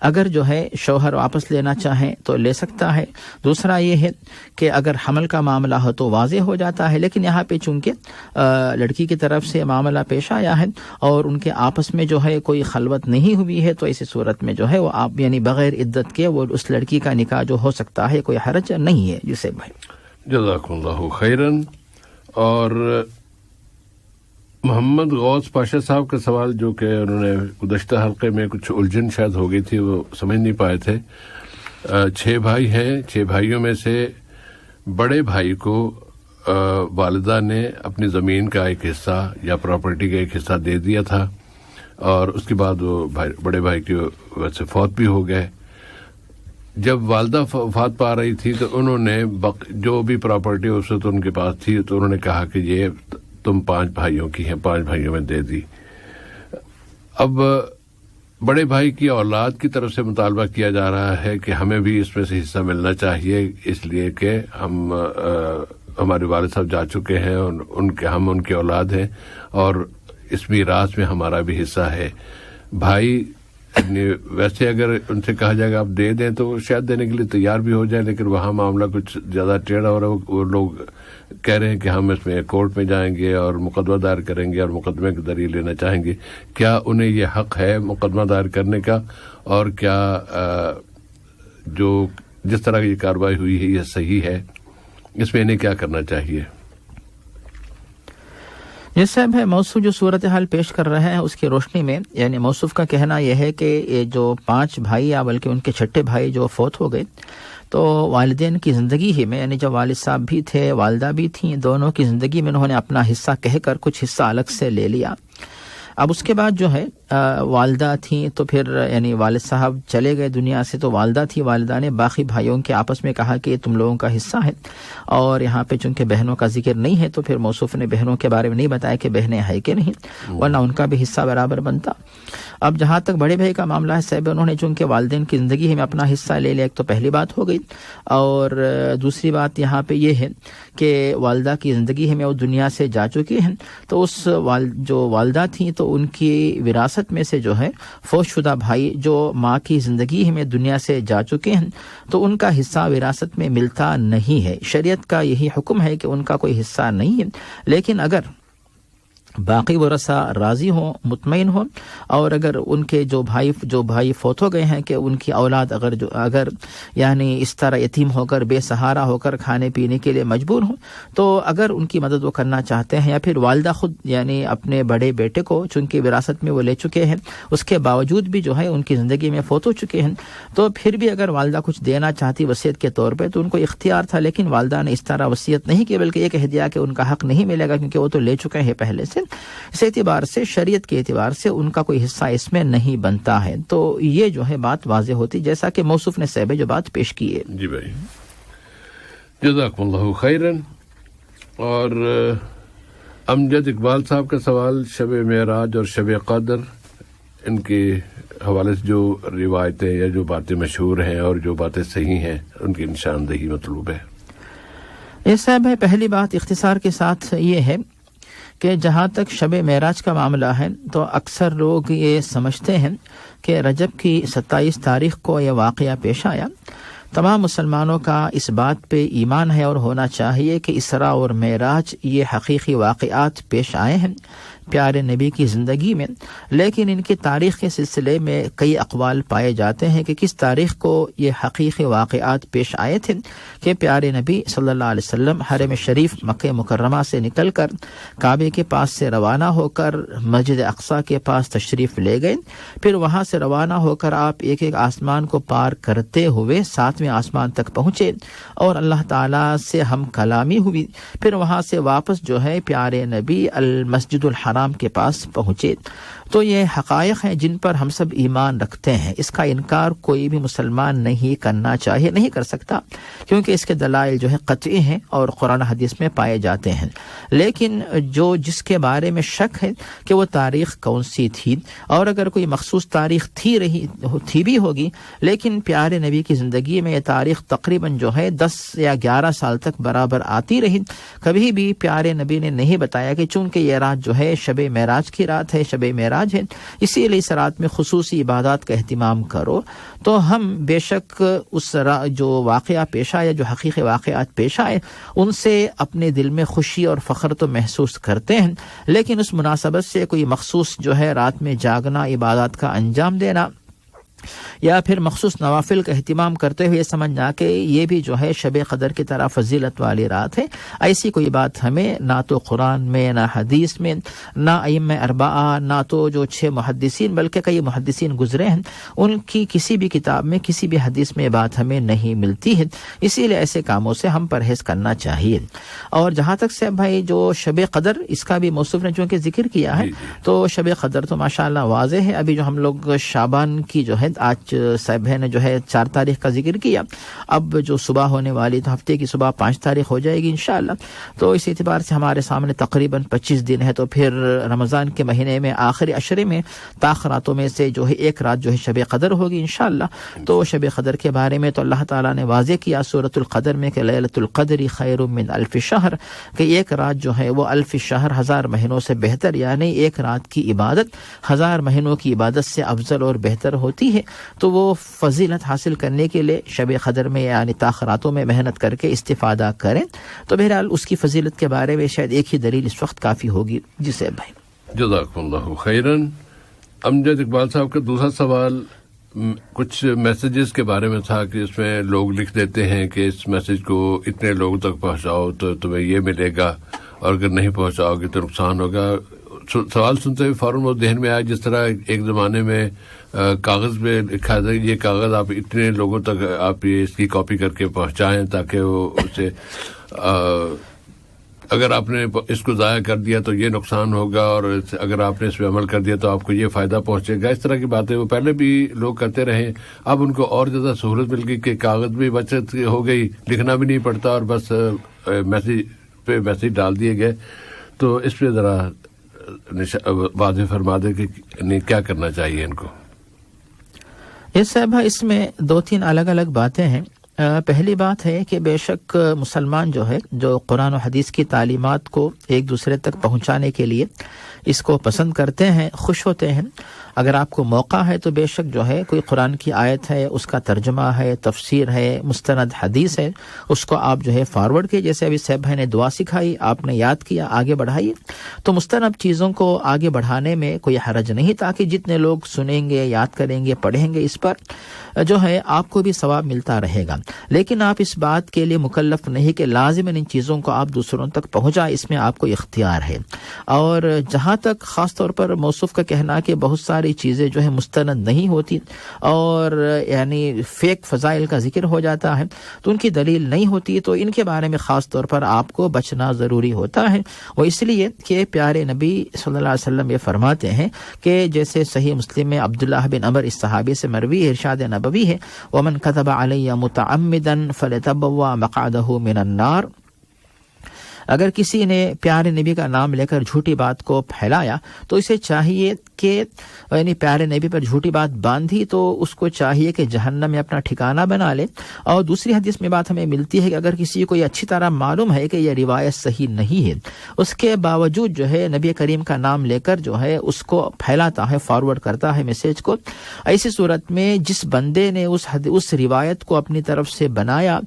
اگر جو ہے شوہر واپس لینا چاہیں تو لے سکتا ہے. دوسرا یہ ہے کہ اگر حمل کا معاملہ ہو تو واضح ہو جاتا ہے, لیکن یہاں پہ چونکہ لڑکی کی طرف سے معاملہ پیش آیا ہے اور ان کے آپس میں جو ہے کوئی خلوت نہیں ہوئی ہے تو ایسی صورت میں جو ہے وہ آپ یعنی بغیر عدت کے وہ اس لڑکی کا نکاح جو ہو سکتا ہے, کوئی حرج نہیں ہے. جسے بھائی جزاکم اللہ خیراً. اور محمد غوث پاشا صاحب کا سوال جو کہ انہوں نے گزشتہ حلقے میں کچھ الجھن شاید ہو گئی تھی, وہ سمجھ نہیں پائے تھے. 6 بھائی ہیں, 6 بھائیوں میں سے بڑے بھائی کو والدہ نے اپنی زمین کا ایک حصہ یا پراپرٹی کا ایک حصہ دے دیا تھا اور اس کے بعد وہ بڑے بھائی کی وجہ سے فوت بھی ہو گئے. جب والدہ وفات پا رہی تھی تو انہوں نے جو بھی پراپرٹی اس وقت ان کے پاس تھی تو انہوں نے کہا کہ یہ تم 5 بھائیوں کی ہیں, 5 بھائیوں میں دے دی. اب بڑے بھائی کی اولاد کی طرف سے مطالبہ کیا جا رہا ہے کہ ہمیں بھی اس میں سے حصہ ملنا چاہیے، اس لیے کہ ہمارے والد صاحب جا چکے ہیں اور ہم ان کے اولاد ہیں اور اس میراث میں ہمارا بھی حصہ ہے. بھائی ویسے اگر ان سے کہا جائے گا آپ دے دیں تو شاید دینے کے لیے تیار بھی ہو جائیں، لیکن وہاں معاملہ کچھ زیادہ ٹیڑھا ہو رہا ہے. وہ لوگ کہہ رہے ہیں کہ ہم اس میں کورٹ میں جائیں گے اور مقدمہ دائر کریں گے اور مقدمے کے ذریعے لینا چاہیں گے. کیا انہیں یہ حق ہے مقدمہ دائر کرنے کا، اور کیا جو جس طرح کی کارروائی ہوئی ہے یہ صحیح ہے؟ اس میں انہیں کیا کرنا چاہیے؟ جس صاحب ہے موصوف جو صورتحال پیش کر رہے ہیں اس کی روشنی میں، یعنی موصوف کا کہنا یہ ہے کہ یہ جو 5 بھائی یا بلکہ ان کے چھٹے بھائی جو فوت ہو گئے تو والدین کی زندگی ہی میں، یعنی جب والد صاحب بھی تھے والدہ بھی تھیں، دونوں کی زندگی میں انہوں نے اپنا حصہ کہہ کر کچھ حصہ الگ سے لے لیا. اب اس کے بعد جو ہے والدہ تھیں تو پھر یعنی والد صاحب چلے گئے دنیا سے تو والدہ تھی، والدہ نے باقی بھائیوں کے آپس میں کہا کہ تم لوگوں کا حصہ ہے، اور یہاں پہ چونکہ بہنوں کا ذکر نہیں ہے تو پھر موصوف نے بہنوں کے بارے میں نہیں بتایا کہ بہنیں ہیں کہ نہیں، ورنہ ان کا بھی حصہ برابر بنتا. اب جہاں تک بڑے بھائی کا معاملہ ہے صاحب، انہوں نے چونکہ والدین کی زندگی میں اپنا حصہ لے لیا، ایک تو پہلی بات ہو گئی، اور دوسری بات یہاں پہ یہ ہے کہ والدہ کی زندگی میں وہ دنیا سے جا چکی ہیں تو اس جو والدہ تھیں تو ان کی وراثت میں سے جو ہے فوت شدہ بھائی جو ماں کی زندگی میں دنیا سے جا چکے ہیں تو ان کا حصہ وراثت میں ملتا نہیں ہے. شریعت کا یہی حکم ہے کہ ان کا کوئی حصہ نہیں ہے، لیکن اگر باقی ورثہ راضی ہوں، مطمئن ہوں، اور اگر ان کے جو بھائی فوت ہو گئے ہیں کہ ان کی اولاد اگر یعنی اس طرح یتیم ہو کر بے سہارا ہو کر کھانے پینے کے لیے مجبور ہوں تو اگر ان کی مدد وہ کرنا چاہتے ہیں، یا پھر والدہ خود یعنی اپنے بڑے بیٹے کو چونکہ وراثت میں وہ لے چکے ہیں اس کے باوجود بھی جو ہے ان کی زندگی میں فوت ہو چکے ہیں، تو پھر بھی اگر والدہ کچھ دینا چاہتی وصیت کے طور پہ تو ان کو اختیار تھا، لیکن والدہ نے اس طرح وصیت نہیں کی بلکہ یہ کہہ دیا کہ ان کا حق نہیں ملے گا کیونکہ وہ تو لے چکے ہیں پہلے سے. اس اعتبار سے شریعت کے اعتبار سے ان کا کوئی حصہ اس میں نہیں بنتا ہے. تو یہ جو ہے بات واضح ہوتی جیسا کہ موصوف نے صاحب جو بات پیش کی ہے. جی بھائی جزاکم اللہ خیرن. اور امجد اقبال صاحب کا سوال شب معراج اور شب قدر، ان کے حوالے سے جو روایتیں یا جو باتیں مشہور ہیں اور جو باتیں صحیح ہیں ان کی نشاندہی مطلوب ہے. یہ صاحب ہے پہلی بات اختصار کے ساتھ یہ ہے کہ جہاں تک شب معراج کا معاملہ ہے تو اکثر لوگ یہ سمجھتے ہیں کہ رجب کی 27 تاریخ کو یہ واقعہ پیش آیا. تمام مسلمانوں کا اس بات پہ ایمان ہے اور ہونا چاہیے کہ اسراء اور معراج یہ حقیقی واقعات پیش آئے ہیں پیارے نبی کی زندگی میں، لیکن ان کی تاریخ کے سلسلے میں کئی اقوال پائے جاتے ہیں کہ کس تاریخ کو یہ حقیقی واقعات پیش آئے تھے کہ پیارے نبی صلی اللہ علیہ وسلم حرم شریف مکہ مکرمہ سے نکل کر کعبے کے پاس سے روانہ ہو کر مسجد اقصی کے پاس تشریف لے گئے. پھر وہاں سے روانہ ہو کر آپ ایک ایک آسمان کو پار کرتے ہوئے 7ویں آسمان تک پہنچے اور اللہ تعالیٰ سے ہم کلامی ہوئی. پھر وہاں سے واپس جو ہے پیارے نبی المسجد الحرام کے پاس پہنچے. تو یہ حقائق ہیں جن پر ہم سب ایمان رکھتے ہیں، اس کا انکار کوئی بھی مسلمان نہیں کرنا چاہیے، نہیں کر سکتا، کیونکہ اس کے دلائل جو ہے قطعی ہیں اور قرآن حدیث میں پائے جاتے ہیں. لیکن جس کے بارے میں شک ہے کہ وہ تاریخ کون سی تھی، اور اگر کوئی مخصوص تاریخ تھی بھی ہوگی، لیکن پیارے نبی کی زندگی میں یہ تاریخ تقریباً جو ہے 10 یا 11 سال تک برابر آتی رہی. کبھی بھی پیارے نبی نے نہیں بتایا کہ چونکہ یہ رات جو ہے شب معراج کی رات ہے، شب معراج ہے، اسی لیے اس رات میں خصوصی عبادات کا اہتمام کرو. تو ہم بے شک اس جو واقعہ پیش آئے، جو حقیقی واقعات پیش آئے، ان سے اپنے دل میں خوشی اور فخر تو محسوس کرتے ہیں، لیکن اس مناسبت سے کوئی مخصوص جو ہے رات میں جاگنا، عبادات کا انجام دینا یا پھر مخصوص نوافل کا اہتمام کرتے ہوئے سمجھنا کہ یہ بھی جو ہے شب قدر کی طرح فضیلت والی رات ہے، ایسی کوئی بات ہمیں نہ تو قرآن میں، نہ حدیث میں، نہ ائمہ اربعہ، نہ تو جو 6 محدثین بلکہ کئی محدثین گزرے ہیں ان کی کسی بھی کتاب میں، کسی بھی حدیث میں بات ہمیں نہیں ملتی ہے. اسی لیے ایسے کاموں سے ہم پرہیز کرنا چاہیے. اور جہاں تک سے بھائی جو شب قدر، اس کا بھی موصوف نے چونکہ ذکر کیا ہے تو شب قدر تو ماشاءاللہ واضح ہے. ابھی جو ہم لوگ شعبان کی جو ہے آج صاحب نے جو ہے 4 تاریخ کا ذکر کیا، اب جو صبح ہونے والی تو ہفتے کی صبح 5 تاریخ ہو جائے گی انشاءاللہ. تو اس اعتبار سے ہمارے سامنے تقریباً 25 دن ہے. تو پھر رمضان کے مہینے میں آخری عشرے میں تاخراتوں میں سے جو ہے ایک رات جو ہے شب قدر ہوگی انشاءاللہ. تو شب قدر کے بارے میں تو اللہ تعالیٰ نے واضح کیا سورۃ القدر میں کہ لیلۃ القدر خیر من الف شہر، کہ ایک رات جو ہے وہ 1000 شہر 1000 مہینوں سے بہتر، یعنی ایک رات کی عبادت 1000 مہینوں کی عبادت سے افضل اور بہتر ہوتی ہے. تو وہ فضیلت حاصل کرنے کے لیے شب قدر میں یعنی تاخراتوں میں محنت کر کے استفادہ کریں. تو بہرحال اس کی فضیلت کے بارے میں شاید ایک ہی دلیل اس وقت کافی ہوگی. جی صاحب بھائی. جزاکم اللہ خیراً. امجد اقبال صاحب کا دوسرا سوال کچھ میسیجز کے بارے میں تھا کہ اس میں لوگ لکھ دیتے ہیں کہ اس میسیج کو اتنے لوگوں تک پہنچاؤ تو تمہیں یہ ملے گا، اور اگر نہیں پہنچاؤ گے تو نقصان ہوگا. سوال سنتے ہوئے فوراً وہ ذہن میں آیا جس طرح ایک زمانے میں کاغذ پہ لکھا تھا یہ کاغذ آپ اتنے لوگوں تک آپ اس کی کاپی کر کے پہنچائیں تاکہ وہ اسے اگر آپ نے اس کو ضائع کر دیا تو یہ نقصان ہوگا، اور اگر آپ نے اس پہ عمل کر دیا تو آپ کو یہ فائدہ پہنچے گا. اس طرح کی باتیں وہ پہلے بھی لوگ کرتے رہے. اب ان کو اور زیادہ سہولت مل گئی کہ کاغذ بھی بچت ہو گئی، لکھنا بھی نہیں پڑتا، اور بس میسیج پہ میسیج ڈال دیے گئے. تو اس پہ ذرا واضح فرما دے کہ کیا کرنا چاہیے ان کو. یس صاحب، اس میں 2-3 الگ الگ باتیں ہیں. پہلی بات ہے کہ بے شک مسلمان جو ہے جو قرآن و حدیث کی تعلیمات کو ایک دوسرے تک پہنچانے کے لیے اس کو پسند کرتے ہیں، خوش ہوتے ہیں. اگر آپ کو موقع ہے تو بے شک جو ہے کوئی قرآن کی آیت ہے، اس کا ترجمہ ہے، تفسیر ہے، مستند حدیث ہے، اس کو آپ جو ہے فارورڈ کیے. جیسے ابھی صاحب بھائی نے دعا سکھائی، آپ نے یاد کیا، آگے بڑھائیے. تو مستند چیزوں کو آگے بڑھانے میں کوئی حرج نہیں، تاکہ جتنے لوگ سنیں گے، یاد کریں گے، پڑھیں گے، اس پر جو ہے آپ کو بھی ثواب ملتا رہے گا. لیکن آپ اس بات کے لیے مکلف نہیں کہ لازماً ان چیزوں کو آپ دوسروں تک پہنچائیں، اس میں آپ کو اختیار ہے. اور جہاں تک خاص طور پر موصوف کا کہنا کہ بہت ساری چیزیں جو ہے مستند نہیں ہوتی اور یعنی فیک فضائل کا ذکر ہو جاتا ہے تو ان کی دلیل نہیں ہوتی، تو ان کے بارے میں خاص طور پر آپ کو بچنا ضروری ہوتا ہے. وہ اس لیے کہ پیارے نبی صلی اللہ علیہ وسلم یہ فرماتے ہیں کہ جیسے صحیح مسلم میں عبداللہ بن عمر اس صحابی سے مروی ارشاد نبوی ہے، ومن كتب علی متعمدا فليتبوأ مقعده من النار. اگر کسی نے پیارے نبی کا نام لے کر جھوٹی بات کو پھیلایا تو اسے چاہیے کہ یعنی پیارے نبی پر جھوٹی بات باندھی تو اس کو چاہیے کہ جہنم میں اپنا ٹھکانہ بنا لے. اور دوسری حدیث میں بات ہمیں ملتی ہے کہ اگر کسی کو یہ اچھی طرح معلوم ہے کہ یہ روایت صحیح نہیں ہے، اس کے باوجود جو ہے نبی کریم کا نام لے کر جو ہے اس کو پھیلاتا ہے، فارورڈ کرتا ہے میسیج کو، ایسی صورت میں جس بندے نے اس روایت کو اپنی طرف سے بنایا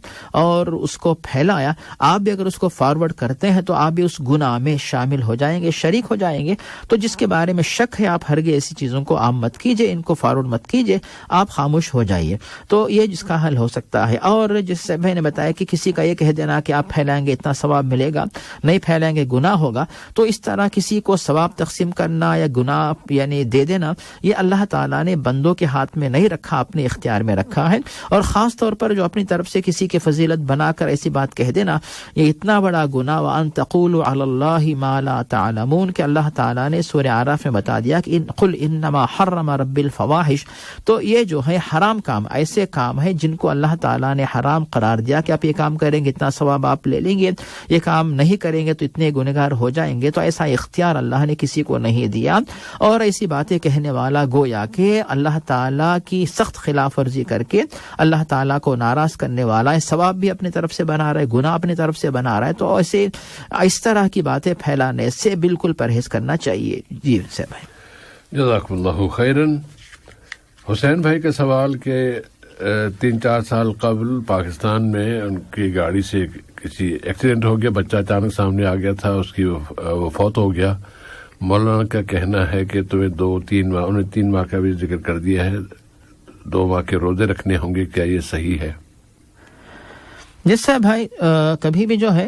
اور اس کو پھیلایا، آپ بھی اگر اس کو فارورڈ کرتے ہیں تو آپ بھی اس گناہ میں شامل ہو جائیں گے، شریک ہو جائیں گے. تو جس کے بارے میں شک ہے آپ ہرگز ایسی چیزوں کو عام مت کیجئے، ان کو فارورڈ مت کیجئے، آپ خاموش ہو جائیے. تو یہ جس کا حل ہو سکتا ہے. اور جس سے میں نے بتایا کہ کسی کا یہ کہہ دینا کہ آپ پھیلائیں گے اتنا ثواب ملے گا، نہیں پھیلائیں گے گناہ ہوگا، تو اس طرح کسی کو ثواب تقسیم کرنا یا گناہ یعنی دے دینا یہ اللہ تعالیٰ نے بندوں کے ہاتھ میں نہیں رکھا، اپنے اختیار میں رکھا ہے. اور خاص طور پر جو اپنی طرف سے کسی کی فضیلت بنا کر ایسی بات کہہ دینا یہ اتنا بڑا گناہ، وَأَن تَقُولُوا عَلَى اللَّهِ مَا لَا تَعْلَمُونَ، کہ اللہ تعالیٰ نے سورہ اعراف میں بتا دیا کہ قُلْ إِنَّمَا حَرَّمَ رَبِّ الْفَوَاحِشَ. تو یہ جو ہے حرام کام، ایسے کام ہے جن کو اللہ تعالیٰ نے حرام قرار دیا کہ آپ یہ کام کریں گے اتنا ثواب آپ لے لیں گے، یہ کام نہیں کریں گے تو اتنے گنہگار ہو جائیں گے. تو ایسا اختیار اللہ نے کسی کو نہیں دیا. اور ایسی باتیں کہنے والا گویا کہ اللہ تعالیٰ کی سخت خلاف ورزی کر کے اللہ تعالیٰ کو ناراض کرنے والا ہے، ثواب بھی اپنی طرف سے بنا رہا ہے، گناہ اپنی طرف سے بنا رہا ہے. تو ایسے اس طرح کی باتیں پھیلانے سے بالکل پرہیز کرنا چاہیے. جی سے بھائی. جزاکم اللہ خیراً. حسین بھائی کا سوال کہ 3-4 سال قبل پاکستان میں ان کی گاڑی سے کسی ایکسیڈنٹ ہو گیا، بچہ اچانک سامنے آ گیا تھا، اس کی وہ فوت ہو گیا. مولانا کا کہنا ہے کہ تمہیں 2-3 ماہ، انہوں نے 3 ماہ کا بھی ذکر کر دیا ہے، 2 ماہ کے روزے رکھنے ہوں گے، کیا یہ صحیح ہے؟ جس سے بھائی کبھی بھی جو ہے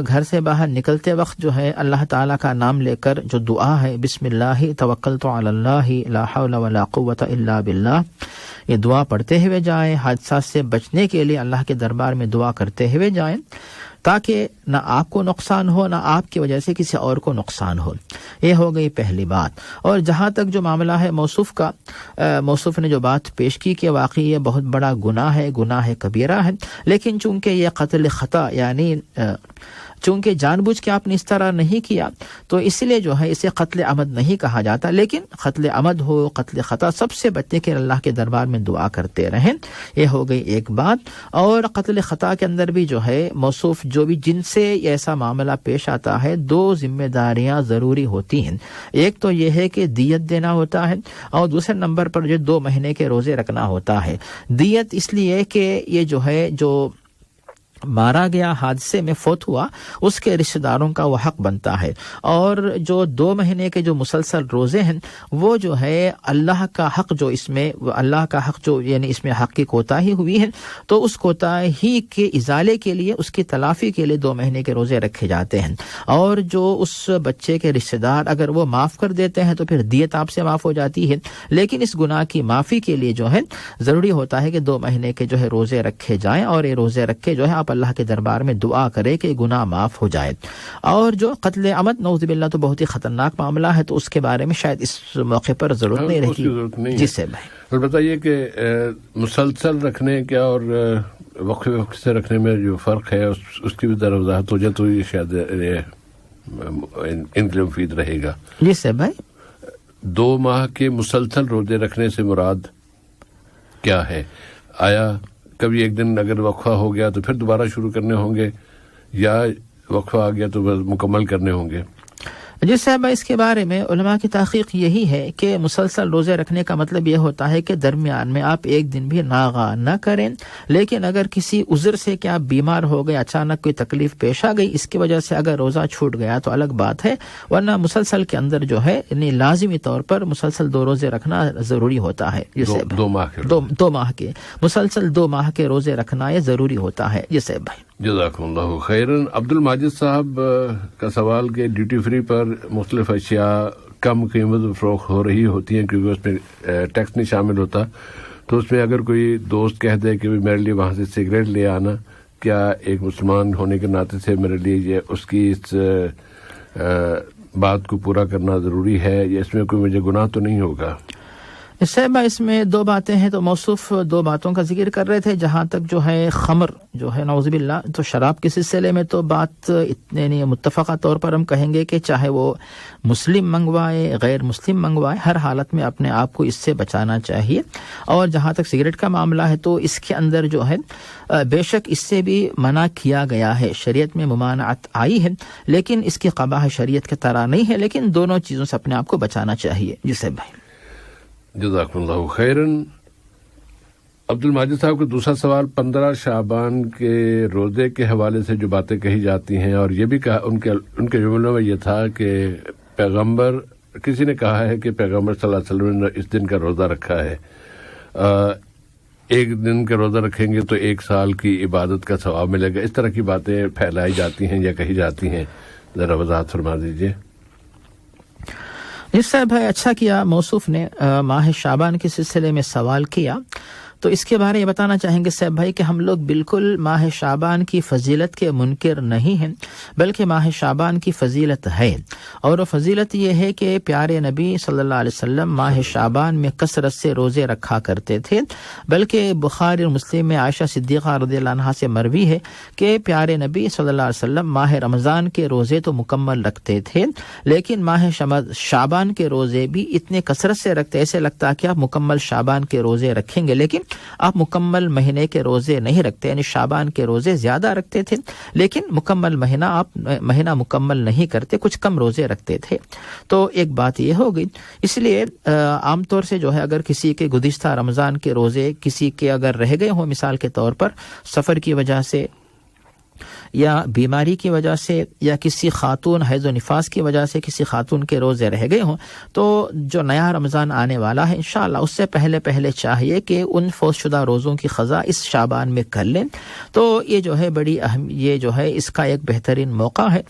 گھر سے باہر نکلتے وقت جو ہے اللہ تعالیٰ کا نام لے کر جو دعا ہے بسم اللہ توکلت علی اللہ لا حول ولا قوت الا باللہ، یہ دعا پڑھتے ہوئے جائیں. حادثات سے بچنے کے لیے اللہ کے دربار میں دعا کرتے ہوئے جائیں. تاکہ نہ آپ کو نقصان ہو نہ آپ کی وجہ سے کسی اور کو نقصان ہو. یہ ہو گئی پہلی بات. اور جہاں تک جو معاملہ ہے موصوف کا، موصوف نے جو بات پیش کی کہ واقعی یہ بہت بڑا گناہ کبیرہ ہے، لیکن چونکہ یہ قتل خطا یعنی چونکہ جان بوجھ کے آپ نے اس طرح نہیں کیا تو اس لیے جو ہے اسے قتل عمد نہیں کہا جاتا، لیکن قتل عمد ہو قتل خطا سب سے بچنے کے اللہ کے دربار میں دعا کرتے رہیں. یہ ہو گئی ایک بات. اور قتل خطا کے اندر بھی جو ہے موصوف جو بھی جن سے ایسا معاملہ پیش آتا ہے 2 ذمہ داریاں ضروری ہوتی ہیں. ایک تو یہ ہے کہ دیت دینا ہوتا ہے، اور دوسرے نمبر پر جو 2 مہینے کے روزے رکھنا ہوتا ہے. دیت اس لیے کہ یہ جو ہے جو مارا گیا حادثے میں فوت ہوا اس کے رشتہ داروں کا وہ حق بنتا ہے، اور جو 2 مہینے کے جو مسلسل روزے ہیں وہ جو ہے اللہ کا حق جو اس میں اللہ کا حق جو یعنی اس میں حق کی کوتاہی ہوئی ہے تو اس کوتاہی کے ازالے کے لیے اس کی تلافی کے لیے 2 مہینے کے روزے رکھے جاتے ہیں. اور جو اس بچے کے رشتہ دار اگر وہ معاف کر دیتے ہیں تو پھر دیت آپ سے معاف ہو جاتی ہے، لیکن اس گناہ کی معافی کے لیے جو ہے ضروری ہوتا ہے کہ 2 مہینے کے جو ہے روزے رکھے جائیں، اور یہ روزے رکھ کے جو ہے آپ اللہ کے دربار میں دعا کرے کہ گناہ معاف ہو جائے. اور جو قتل عمد نعوذ باللہ تو بہت ہی خطرناک معاملہ ہے، تو اس کے بارے میں شاید اس موقع پر ضرورت نہیں رہی. جی سے بھائی البتہ یہ کہ مسلسل رکھنے کیا اور وقفے سے رکھنے میں جو فرق ہے اس کی بھی ذرا وضاحت ہو جائے تو یہ شاید ان کے لیے مفید رہے گا. جی سے بھائی 2 ماہ کے مسلسل روزے رکھنے سے مراد کیا ہے؟ آیا کبھی ایک دن اگر وقفہ ہو گیا تو پھر دوبارہ شروع کرنے ہوں گے، یا وقفہ آ گیا تو مکمل کرنے ہوں گے؟ جی صاحب اس کے بارے میں علماء کی تحقیق یہی ہے کہ مسلسل روزے رکھنے کا مطلب یہ ہوتا ہے کہ درمیان میں آپ ایک دن بھی ناغا نہ کریں، لیکن اگر کسی عذر سے کہ آپ بیمار ہو گئے، اچانک کوئی تکلیف پیش آ گئی، اس کی وجہ سے اگر روزہ چھوٹ گیا تو الگ بات ہے، ورنہ مسلسل کے اندر جو ہے یعنی لازمی طور پر مسلسل 2 روزے رکھنا ضروری ہوتا ہے. جسے 2 ماہ کے مسلسل 2 ماہ کے روزے رکھنا یہ ضروری ہوتا ہے. جسے بھائی جزاکم اللہ خیرن. عبد الماجد صاحب کا سوال کہ ڈیوٹی فری پر مختلف اشیاء کم قیمت فروخت ہو رہی ہوتی ہیں کیونکہ اس میں ٹیکس نہیں شامل ہوتا، تو اس میں اگر کوئی دوست کہہ دے کہ میرے لیے وہاں سے سگریٹ لے آنا، کیا ایک مسلمان ہونے کے ناطے سے میرے لیے یہ اس کی اس بات کو پورا کرنا ضروری ہے، یا اس میں کوئی مجھے گناہ تو نہیں ہوگا؟ صاحب اس میں 2 باتیں ہیں، تو موصوف 2 باتوں کا ذکر کر رہے تھے. جہاں تک جو ہے خمر جو ہے نعوذ باللہ تو شراب کے سلسلے میں تو بات اتنے نہیں متفقہ طور پر ہم کہیں گے کہ چاہے وہ مسلم منگوائے غیر مسلم منگوائے، ہر حالت میں اپنے آپ کو اس سے بچانا چاہیے. اور جہاں تک سگریٹ کا معاملہ ہے تو اس کے اندر جو ہے بے شک اس سے بھی منع کیا گیا ہے، شریعت میں ممانعت آئی ہے، لیکن اس کی قباح شریعت کی طرح نہیں ہے، لیکن دونوں چیزوں سے اپنے آپ کو بچانا چاہیے. جسے بھائی جزاکم اللہ خیرن. عبد الماجد صاحب کا دوسرا سوال 15 شعبان کے روزے کے حوالے سے جو باتیں کہی جاتی ہیں، اور یہ بھی کہا ان کے جملوں میں یہ تھا کہ پیغمبر کسی نے کہا ہے کہ پیغمبر صلی اللہ علیہ وسلم نے اس دن کا روزہ رکھا ہے، 1 دن کا روزہ رکھیں گے تو 1 سال کی عبادت کا ثواب ملے گا. اس طرح کی باتیں پھیلائی جاتی ہیں یا کہی جاتی ہیں، ذرا وضاحت فرما دیجیے. جس صاحب بھائی اچھا کیا موصوف نے ماہ شعبان کے سلسلے میں سوال کیا. تو اس کے بارے میں بتانا چاہیں گے صاحب بھائی کہ ہم لوگ بالکل ماہ شعبان کی فضیلت کے منکر نہیں ہیں، بلکہ ماہ شعبان کی فضیلت ہے، اور وہ فضیلت یہ ہے کہ پیارے نبی صلی اللہ علیہ وسلم ماہ شعبان میں کثرت سے روزے رکھا کرتے تھے. بلکہ بخاری اور مسلم میں عائشہ صدیقہ رضی اللہ عنہا سے مروی ہے کہ پیارے نبی صلی اللہ علیہ وسلم ماہ رمضان کے روزے تو مکمل رکھتے تھے، لیکن ماہ شعبان کے روزے بھی اتنے کثرت سے رکھتے، ایسے لگتا کہ آپ مکمل شعبان کے روزے رکھیں گے، لیکن آپ مکمل مہینے کے روزے نہیں رکھتے، یعنی شعبان کے روزے زیادہ رکھتے تھے، لیکن مکمل مہینہ مکمل نہیں کرتے، کچھ کم روزے رکھتے تھے. تو ایک بات یہ ہو گئی. اس لیے عام طور سے جو ہے اگر کسی کے گزشتہ رمضان کے روزے کسی کے اگر رہ گئے ہوں، مثال کے طور پر سفر کی وجہ سے یا بیماری کی وجہ سے یا کسی خاتون حیض و نفاس کی وجہ سے کسی خاتون کے روزے رہ گئے ہوں، تو جو نیا رمضان آنے والا ہے انشاءاللہ اس سے پہلے چاہیے کہ ان فوت شدہ روزوں کی قضا اس شعبان میں کر لیں. تو یہ جو ہے بڑی یہ جو ہے اس کا ایک بہترین موقع ہے.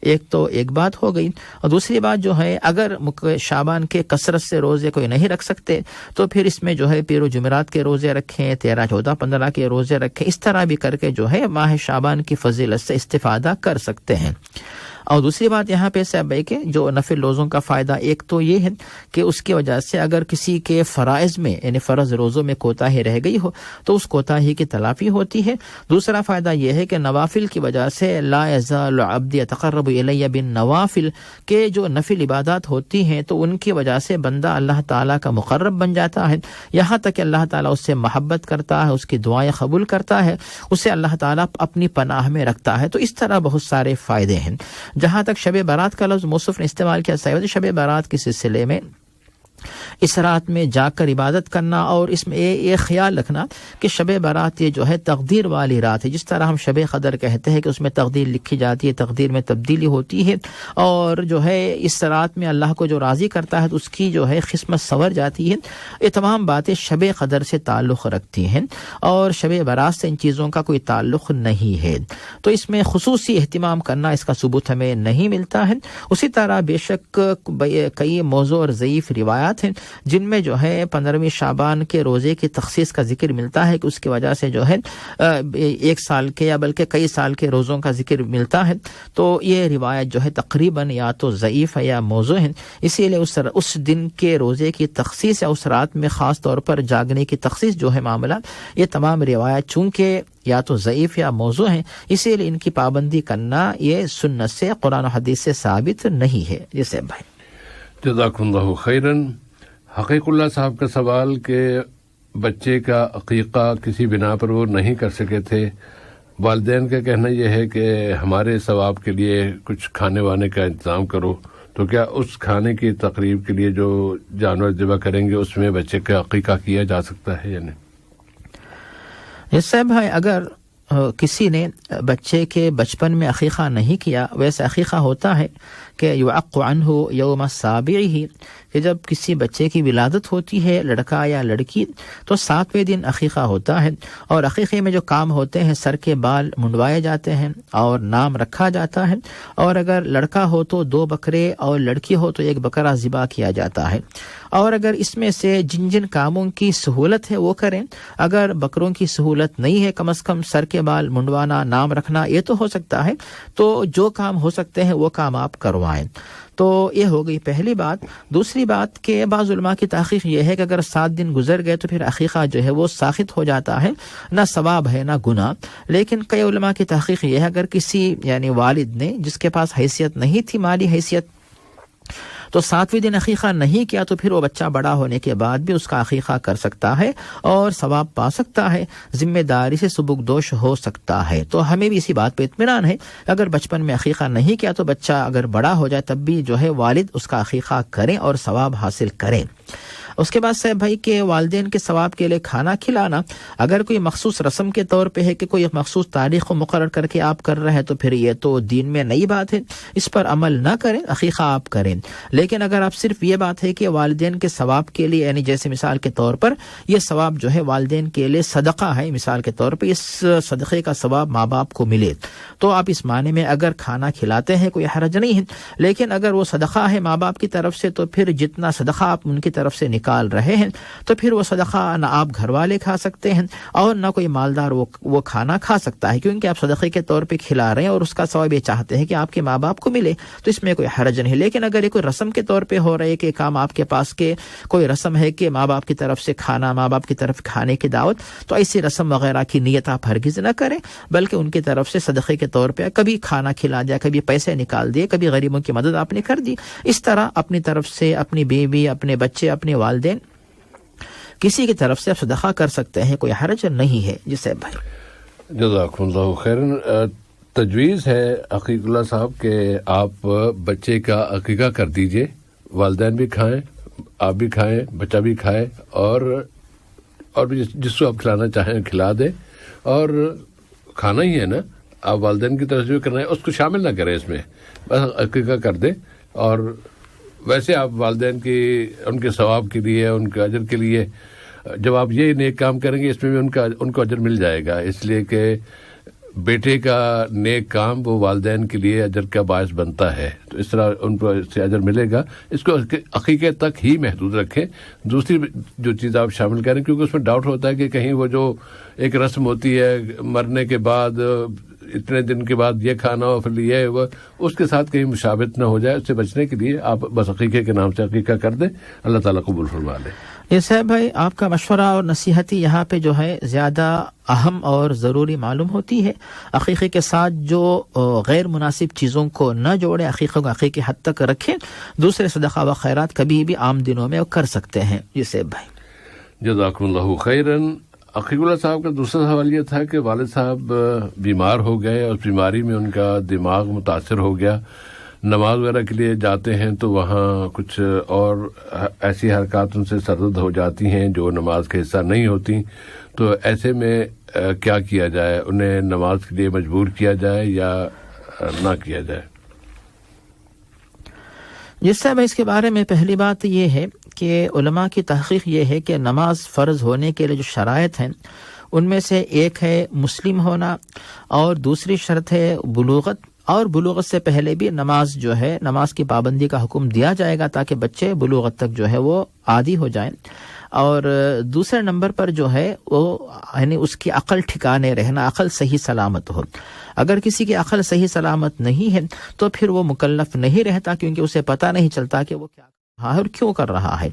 ایک بات ہو گئی. اور دوسری بات جو ہے اگر شعبان کے کثرت سے روزے کوئی نہیں رکھ سکتے تو پھر اس میں جو ہے پیر و جمعرات کے روزے رکھیں، 13، 14، 15 کے روزے رکھیں. اس طرح بھی کر کے جو ہے ماہ شعبان کی فضیلت فضیلت سے استفادہ کر سکتے ہیں. اور دوسری بات یہاں پہ صاحب بھائی کہ جو نفل روزوں کا فائدہ ایک تو یہ ہے کہ اس کی وجہ سے اگر کسی کے فرائض میں یعنی فرض روزوں میں کوتاہی رہ گئی ہو تو اس کوتاہی کی تلافی ہوتی ہے. دوسرا فائدہ یہ ہے کہ نوافل کی وجہ سے لا یزال عبدی یتقرب الی بالنوافل کہ جو نفل عبادات ہوتی ہیں تو ان کی وجہ سے بندہ اللہ تعالیٰ کا مقرب بن جاتا ہے، یہاں تک کہ اللہ تعالیٰ اس سے محبت کرتا ہے، اس کی دعائیں قبول کرتا ہے، اسے اللہ تعالیٰ اپنی پناہ میں رکھتا ہے. تو اس طرح بہت سارے فائدے ہیں. جہاں تک شب برات کا لفظ موصف نے استعمال کیا صاحب، شب برات کے سلسلے میں اس رات میں جا کر عبادت کرنا، اور اس میں یہ خیال رکھنا کہ شب برات یہ جو ہے تقدیر والی رات ہے. جس طرح ہم شب قدر کہتے ہیں کہ اس میں تقدیر لکھی جاتی ہے، تقدیر میں تبدیلی ہوتی ہے، اور جو ہے اس رات میں اللہ کو جو راضی کرتا ہے تو اس کی جو ہے قسمت سنور جاتی ہے. یہ تمام باتیں شب قدر سے تعلق رکھتی ہیں اور شب برات سے ان چیزوں کا کوئی تعلق نہیں ہے. تو اس میں خصوصی اہتمام کرنا اس کا ثبوت ہمیں نہیں ملتا ہے. اسی طرح بے شک کئی موضوع اور ضعیف روایات ہیں جن میں جو ہے 15ویں شعبان کے روزے کی تخصیص کا ذکر ملتا ہے کہ اس کی وجہ سے جو ہے 1 سال کے یا بلکہ کئی سال کے روزوں کا ذکر ملتا ہے. تو یہ روایت جو ہے تقریباً یا تو ضعیف ہے یا موضوع ہے. اسی لیے اس دن کے روزے کی تخصیص یا اس رات میں خاص طور پر جاگنے کی تخصیص جو ہے معاملہ، یہ تمام روایت چونکہ یا تو ضعیف یا موضوع ہیں، اسی لیے ان کی پابندی کرنا یہ سنت سے قرآن و حدیث سے ثابت نہیں ہے. جیسے بھائی جزاکم اللہ خیراً. حقیق اللہ صاحب کا سوال کہ بچے کا عقیقہ کسی بنا پر وہ نہیں کر سکے تھے، والدین کا کہنا یہ ہے کہ ہمارے ثواب کے لیے کچھ کھانے وانے کا انتظام کرو، تو کیا اس کھانے کی تقریب کے لیے جو جانور ذبح کریں گے اس میں بچے کا عقیقہ کیا جا سکتا ہے یا نہیں؟ یس صاحب ہے، اگر کسی نے بچے کے بچپن میں عقیقہ نہیں کیا، ویسے عقیقہ ہوتا ہے کہ یعق عنہ یوم سابعہ، کہ جب کسی بچے کی ولادت ہوتی ہے لڑکا یا لڑکی تو 7ویں دن عقیقہ ہوتا ہے، اور عقیقے میں جو کام ہوتے ہیں سر کے بال منڈوائے جاتے ہیں اور نام رکھا جاتا ہے، اور اگر لڑکا ہو تو 2 بکرے اور لڑکی ہو تو 1 بکرا ذبح کیا جاتا ہے. اور اگر اس میں سے جن جن کاموں کی سہولت ہے وہ کریں، اگر بکروں کی سہولت نہیں ہے کم از کم سر کے بال منڈوانا، نام رکھنا یہ تو ہو سکتا ہے، تو جو کام ہو سکتے ہیں وہ کام آپ کروائیں. تو یہ ہو گئی پہلی بات. دوسری بات کہ بعض علماء کی تحقیق یہ ہے کہ اگر 7 دن گزر گئے تو پھر عقیقہ جو ہے وہ ساقط ہو جاتا ہے، نہ ثواب ہے نہ گناہ. لیکن کئی علماء کی تحقیق یہ ہے اگر کسی یعنی والد نے جس کے پاس حیثیت نہیں تھی، مالی حیثیت، تو 7ویں دن عقیقہ نہیں کیا تو پھر وہ بچہ بڑا ہونے کے بعد بھی اس کا عقیقہ کر سکتا ہے اور ثواب پا سکتا ہے، ذمہ داری سے سبکدوش ہو سکتا ہے. تو ہمیں بھی اسی بات پہ اطمینان ہے اگر بچپن میں عقیقہ نہیں کیا تو بچہ اگر بڑا ہو جائے تب بھی جو ہے والد اس کا عقیقہ کریں اور ثواب حاصل کریں. اس کے بعد صاحب بھائی کہ والدین کے ثواب کے لیے کھانا کھلانا، اگر کوئی مخصوص رسم کے طور پہ ہے کہ کوئی مخصوص تاریخ کو مقرر کر کے آپ کر رہے ہیں تو پھر یہ تو دین میں نئی بات ہے، اس پر عمل نہ کریں، عقیقہ آپ کریں. لیکن اگر آپ صرف یہ بات ہے کہ والدین کے ثواب کے لیے، یعنی جیسے مثال کے طور پر یہ ثواب جو ہے والدین کے لیے صدقہ ہے، مثال کے طور پہ اس صدقے کا ثواب ماں باپ کو ملے، تو آپ اس معنی میں اگر کھانا کھلاتے ہیں کوئی حرج نہیں ہے. لیکن اگر وہ صدقہ ہے ماں باپ کی طرف سے تو پھر جتنا صدقہ آپ ان کی طرف سے نکال رہے ہیں تو پھر وہ صدقہ نہ آپ گھر والے کھا سکتے ہیں اور نہ کوئی مالدار وہ کھانا کھا سکتا ہے، کیونکہ آپ صدقے کے طور پہ کھلا رہے ہیں اور اس کا ثواب یہ چاہتے ہیں کہ آپ کے ماں باپ کو ملے، تو اس میں کوئی حرج نہیں. لیکن اگر یہ کوئی رسم کے طور پہ ہو رہا ہے کہ کام آپ کے پاس کے کوئی رسم ہے کہ ماں باپ کی طرف سے کھانا، ماں باپ کی طرف کھانے کی دعوت، تو ایسی رسم وغیرہ کی نیت آپ ہرگز نہ کریں، بلکہ ان کی طرف سے صدقے کے طور پہ کبھی کھانا کھلا دیا، کبھی پیسے نکال دیے، کبھی غریبوں کی مدد آپ نے کر دی. اس طرح اپنی طرف سے اپنی بیوی، اپنے بچے، اپنے والدین، کسی کی طرف سے آپ صدقہ کر سکتے ہیں، کوئی حرج نہیں ہے. جی صاحب بھائی جزاکم اللہ خیراً. تجویز ہے عقیق اللہ صاحب کہ آپ بچے کا عقیقہ کر دیجئے، والدین بھی کھائیں، آپ بھی کھائیں، بچہ بھی کھائے، اور بھی جس کو آپ کھلانا چاہیں کھلا دیں. اور کھانا ہی ہے نا، آپ والدین کی طرف سے کرنا ہے، اس کو شامل نہ کریں اس میں، بس عقیقہ کر دیں. اور ویسے آپ والدین کی ان کے ثواب کے لیے، ان کے اجر کے لیے جب آپ یہ نیک کام کریں گے اس میں بھی ان کو اجر مل جائے گا، اس لیے کہ بیٹے کا نیک کام وہ والدین کے لیے اجر کا باعث بنتا ہے، تو اس طرح ان کو اس سے اجر ملے گا. اس کو عقیقے تک ہی محدود رکھیں. دوسری جو چیز آپ شامل کریں، کیونکہ اس میں ڈاؤٹ ہوتا ہے کہ کہیں وہ جو ایک رسم ہوتی ہے مرنے کے بعد اتنے دن کے بعد یہ کھانا ہو پھر یہ وہ اس کے ساتھ کہیں مشابہت نہ ہو جائے، اس سے بچنے کے لیے آپ بس عقیقے کے نام سے عقیقہ کر دیں، اللہ تعالیٰ قبول فرما لے۔ یہ صاحب بھائی آپ کا مشورہ اور نصیحتی یہاں پہ جو ہے زیادہ اہم اور ضروری معلوم ہوتی ہے۔ عقیقے کے ساتھ جو غیر مناسب چیزوں کو نہ جوڑیں، عقیقے کو عقیقے حد تک رکھیں، دوسرے صدقہ و خیرات کبھی بھی عام دنوں میں کر سکتے ہیں۔ یہ صاحب بھائی جزاکم اللہ خیراً۔ عقیق اللہ صاحب کا دوسرا سوال یہ تھا کہ والد صاحب بیمار ہو گئے اور اس بیماری میں ان کا دماغ متاثر ہو گیا، نماز وغیرہ کے لیے جاتے ہیں تو وہاں کچھ اور ایسی حرکات ان سے سرزد ہو جاتی ہیں جو نماز کا حصہ نہیں ہوتی، تو ایسے میں کیا کیا جائے؟ انہیں نماز کے لیے مجبور کیا جائے یا نہ کیا جائے؟ جس سے اس کے بارے میں پہلی بات یہ ہے کہ علماء کی تحقیق یہ ہے کہ نماز فرض ہونے کے لیے جو شرائط ہیں ان میں سے ایک ہے مسلم ہونا، اور دوسری شرط ہے بلوغت، اور بلوغت سے پہلے بھی نماز جو ہے نماز کی پابندی کا حکم دیا جائے گا تاکہ بچے بلوغت تک جو ہے وہ عادی ہو جائیں، اور دوسرے نمبر پر جو ہے وہ یعنی اس کی عقل ٹھکانے رہنا، عقل صحیح سلامت ہو۔ اگر کسی کی عقل صحیح سلامت نہیں ہے تو پھر وہ مکلف نہیں رہتا، کیونکہ اسے پتہ نہیں چلتا کہ وہ کیا کر رہا ہے اور کیوں کر رہا ہے۔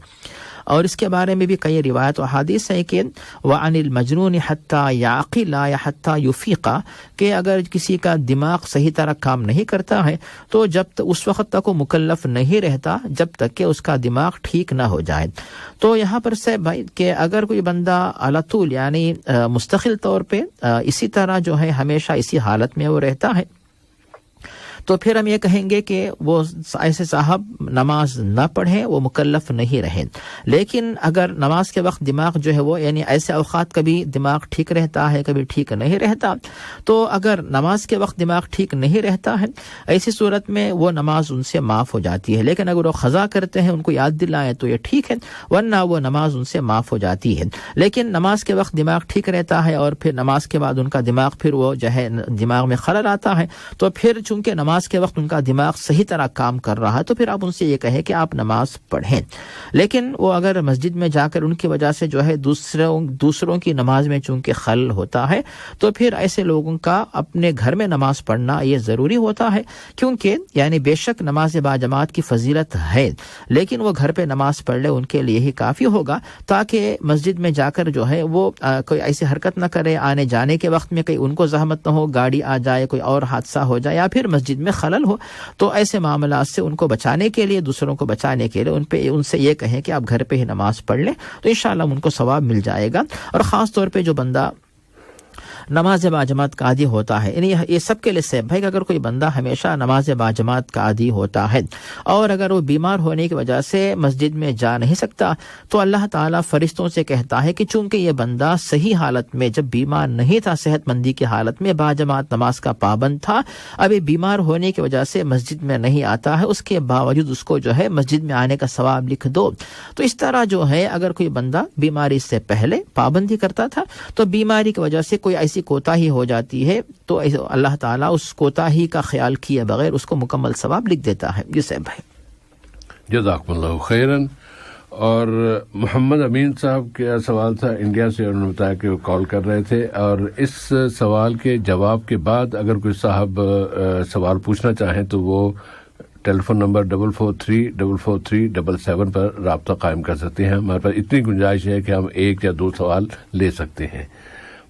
اور اس کے بارے میں بھی کئی روایت و حدیث ہیں کہ وَعَنِ الْمَجْنُونِ حَتَّى يَعْقِلَ یا حَتَّى يُفِيقَ، کہ اگر کسی کا دماغ صحیح طرح کام نہیں کرتا ہے تو اس وقت تک وہ مکلف نہیں رہتا جب تک کہ اس کا دماغ ٹھیک نہ ہو جائے۔ تو یہاں پر سے بھائی کہ اگر کوئی بندہ علی طول یعنی مستقل طور پہ اسی طرح جو ہے ہمیشہ اسی حالت میں وہ رہتا ہے تو پھر ہم یہ کہیں گے کہ وہ ایسے صاحب نماز نہ پڑھیں، وہ مکلف نہیں رہیں۔ لیکن اگر نماز کے وقت دماغ جو ہے وہ یعنی ایسے اوقات کبھی دماغ ٹھیک رہتا ہے کبھی ٹھیک نہیں رہتا، تو اگر نماز کے وقت دماغ ٹھیک نہیں رہتا ہے ایسی صورت میں وہ نماز ان سے معاف ہو جاتی ہے، لیکن اگر وہ قضا کرتے ہیں ان کو یاد دلائیں تو یہ ٹھیک ہے، ورنہ وہ نماز ان سے معاف ہو جاتی ہے۔ لیکن نماز کے وقت دماغ ٹھیک رہتا ہے اور پھر نماز کے بعد ان کا دماغ پھر وہ جو ہے دماغ میں خلل آتا ہے، تو پھر چونکہ نماز کے وقت ان کا دماغ صحیح طرح کام کر رہا ہے تو پھر آپ ان سے یہ کہیں کہ آپ نماز پڑھیں۔ لیکن وہ اگر مسجد میں جا کر ان کی وجہ سے جو ہے دوسروں کی نماز میں چونکہ خلل ہوتا ہے تو پھر ایسے لوگوں کا اپنے گھر میں نماز پڑھنا یہ ضروری ہوتا ہے، کیونکہ یعنی بے شک نماز باجماعت کی فضیلت ہے، لیکن وہ گھر پہ نماز پڑھ لے ان کے لیے ہی کافی ہوگا، تاکہ مسجد میں جا کر جو ہے وہ کوئی ایسی حرکت نہ کرے، آنے جانے کے وقت میں کہیں ان کو زحمت نہ ہو، گاڑی آ جائے، کوئی اور حادثہ ہو جائے یا پھر مسجد میں خلل ہو، تو ایسے معاملات سے ان کو بچانے کے لیے، دوسروں کو بچانے کے لیے ان سے یہ کہیں کہ آپ گھر پہ ہی نماز پڑھ لیں، تو انشاءاللہ ان کو ثواب مل جائے گا۔ اور خاص طور پہ جو بندہ نماز باجماعت کا عادی ہوتا ہے، یعنی یہ سب کے لیے سیب ہے کہ اگر کوئی بندہ ہمیشہ نماز باجماعت کا عادی ہوتا ہے اور اگر وہ بیمار ہونے کی وجہ سے مسجد میں جا نہیں سکتا تو اللہ تعالیٰ فرشتوں سے کہتا ہے کہ چونکہ یہ بندہ صحیح حالت میں جب بیمار نہیں تھا، صحت مندی کی حالت میں باجماعت نماز کا پابند تھا، ابھی بیمار ہونے کی وجہ سے مسجد میں نہیں آتا ہے، اس کے باوجود اس کو جو ہے مسجد میں آنے کا ثواب لکھ دو۔ تو اس طرح جو ہے اگر کوئی بندہ بیماری سے پہلے پابندی کرتا تھا تو بیماری کی وجہ سے کوئی ایسی کوتاہی ہو جاتی ہے تو اللہ تعالیٰ اس کوتاہی کا خیال کیے بغیر اس کو مکمل ثواب لکھ دیتا ہے۔ جی صاحب بھائی جزاکم اللہ خیراً۔ اور محمد امین صاحب کا سوال تھا انڈیا سے، انہوں نے بتایا کہ وہ کال کر رہے تھے، اور اس سوال کے جواب کے بعد اگر کوئی صاحب سوال پوچھنا چاہیں تو وہ ٹیلی فون نمبر 44344377 پر رابطہ قائم کر سکتے ہیں۔ ہمارے پاس اتنی گنجائش ہے کہ ہم 1 یا 2 سوال لے سکتے ہیں۔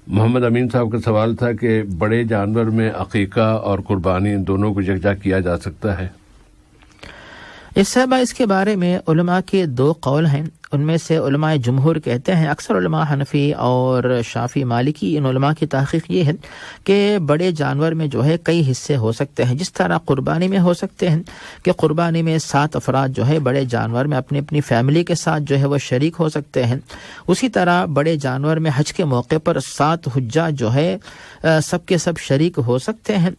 محمد امین صاحب کا سوال تھا کہ بڑے جانور میں عقیقہ اور قربانی دونوں کو یکجا کیا جا سکتا ہے؟ اس کے بارے میں علماء کے 2 قول ہیں، ان میں سے علماء جمہور کہتے ہیں، اکثر علماء حنفی اور شافعی مالکی، ان علماء کی تحقیق یہ ہے کہ بڑے جانور میں جو ہے کئی حصے ہو سکتے ہیں، جس طرح قربانی میں ہو سکتے ہیں کہ قربانی میں 7 افراد جو ہے بڑے جانور میں اپنی اپنی فیملی کے ساتھ جو ہے وہ شریک ہو سکتے ہیں، اسی طرح بڑے جانور میں حج کے موقع پر 7 حجاج جو ہے سب کے سب شریک ہو سکتے ہیں۔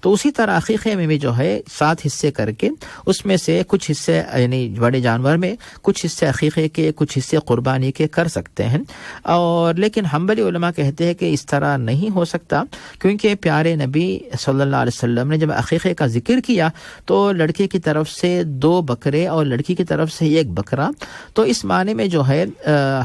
تو اسی طرح عقیقے میں بھی جو ہے 7 حصے کر کے اس میں سے کچھ حصے یعنی بڑے جانور میں کچھ حصے عقیقے کے کچھ حصے قربانی کے کر سکتے ہیں، اور لیکن حنبلی علماء کہتے ہیں کہ اس طرح نہیں ہو سکتا، کیونکہ پیارے نبی صلی اللہ علیہ وسلم نے جب عقیقے کا ذکر کیا تو لڑکے کی طرف سے 2 بکرے اور لڑکی کی طرف سے 1 بکرا، تو اس معنی میں جو ہے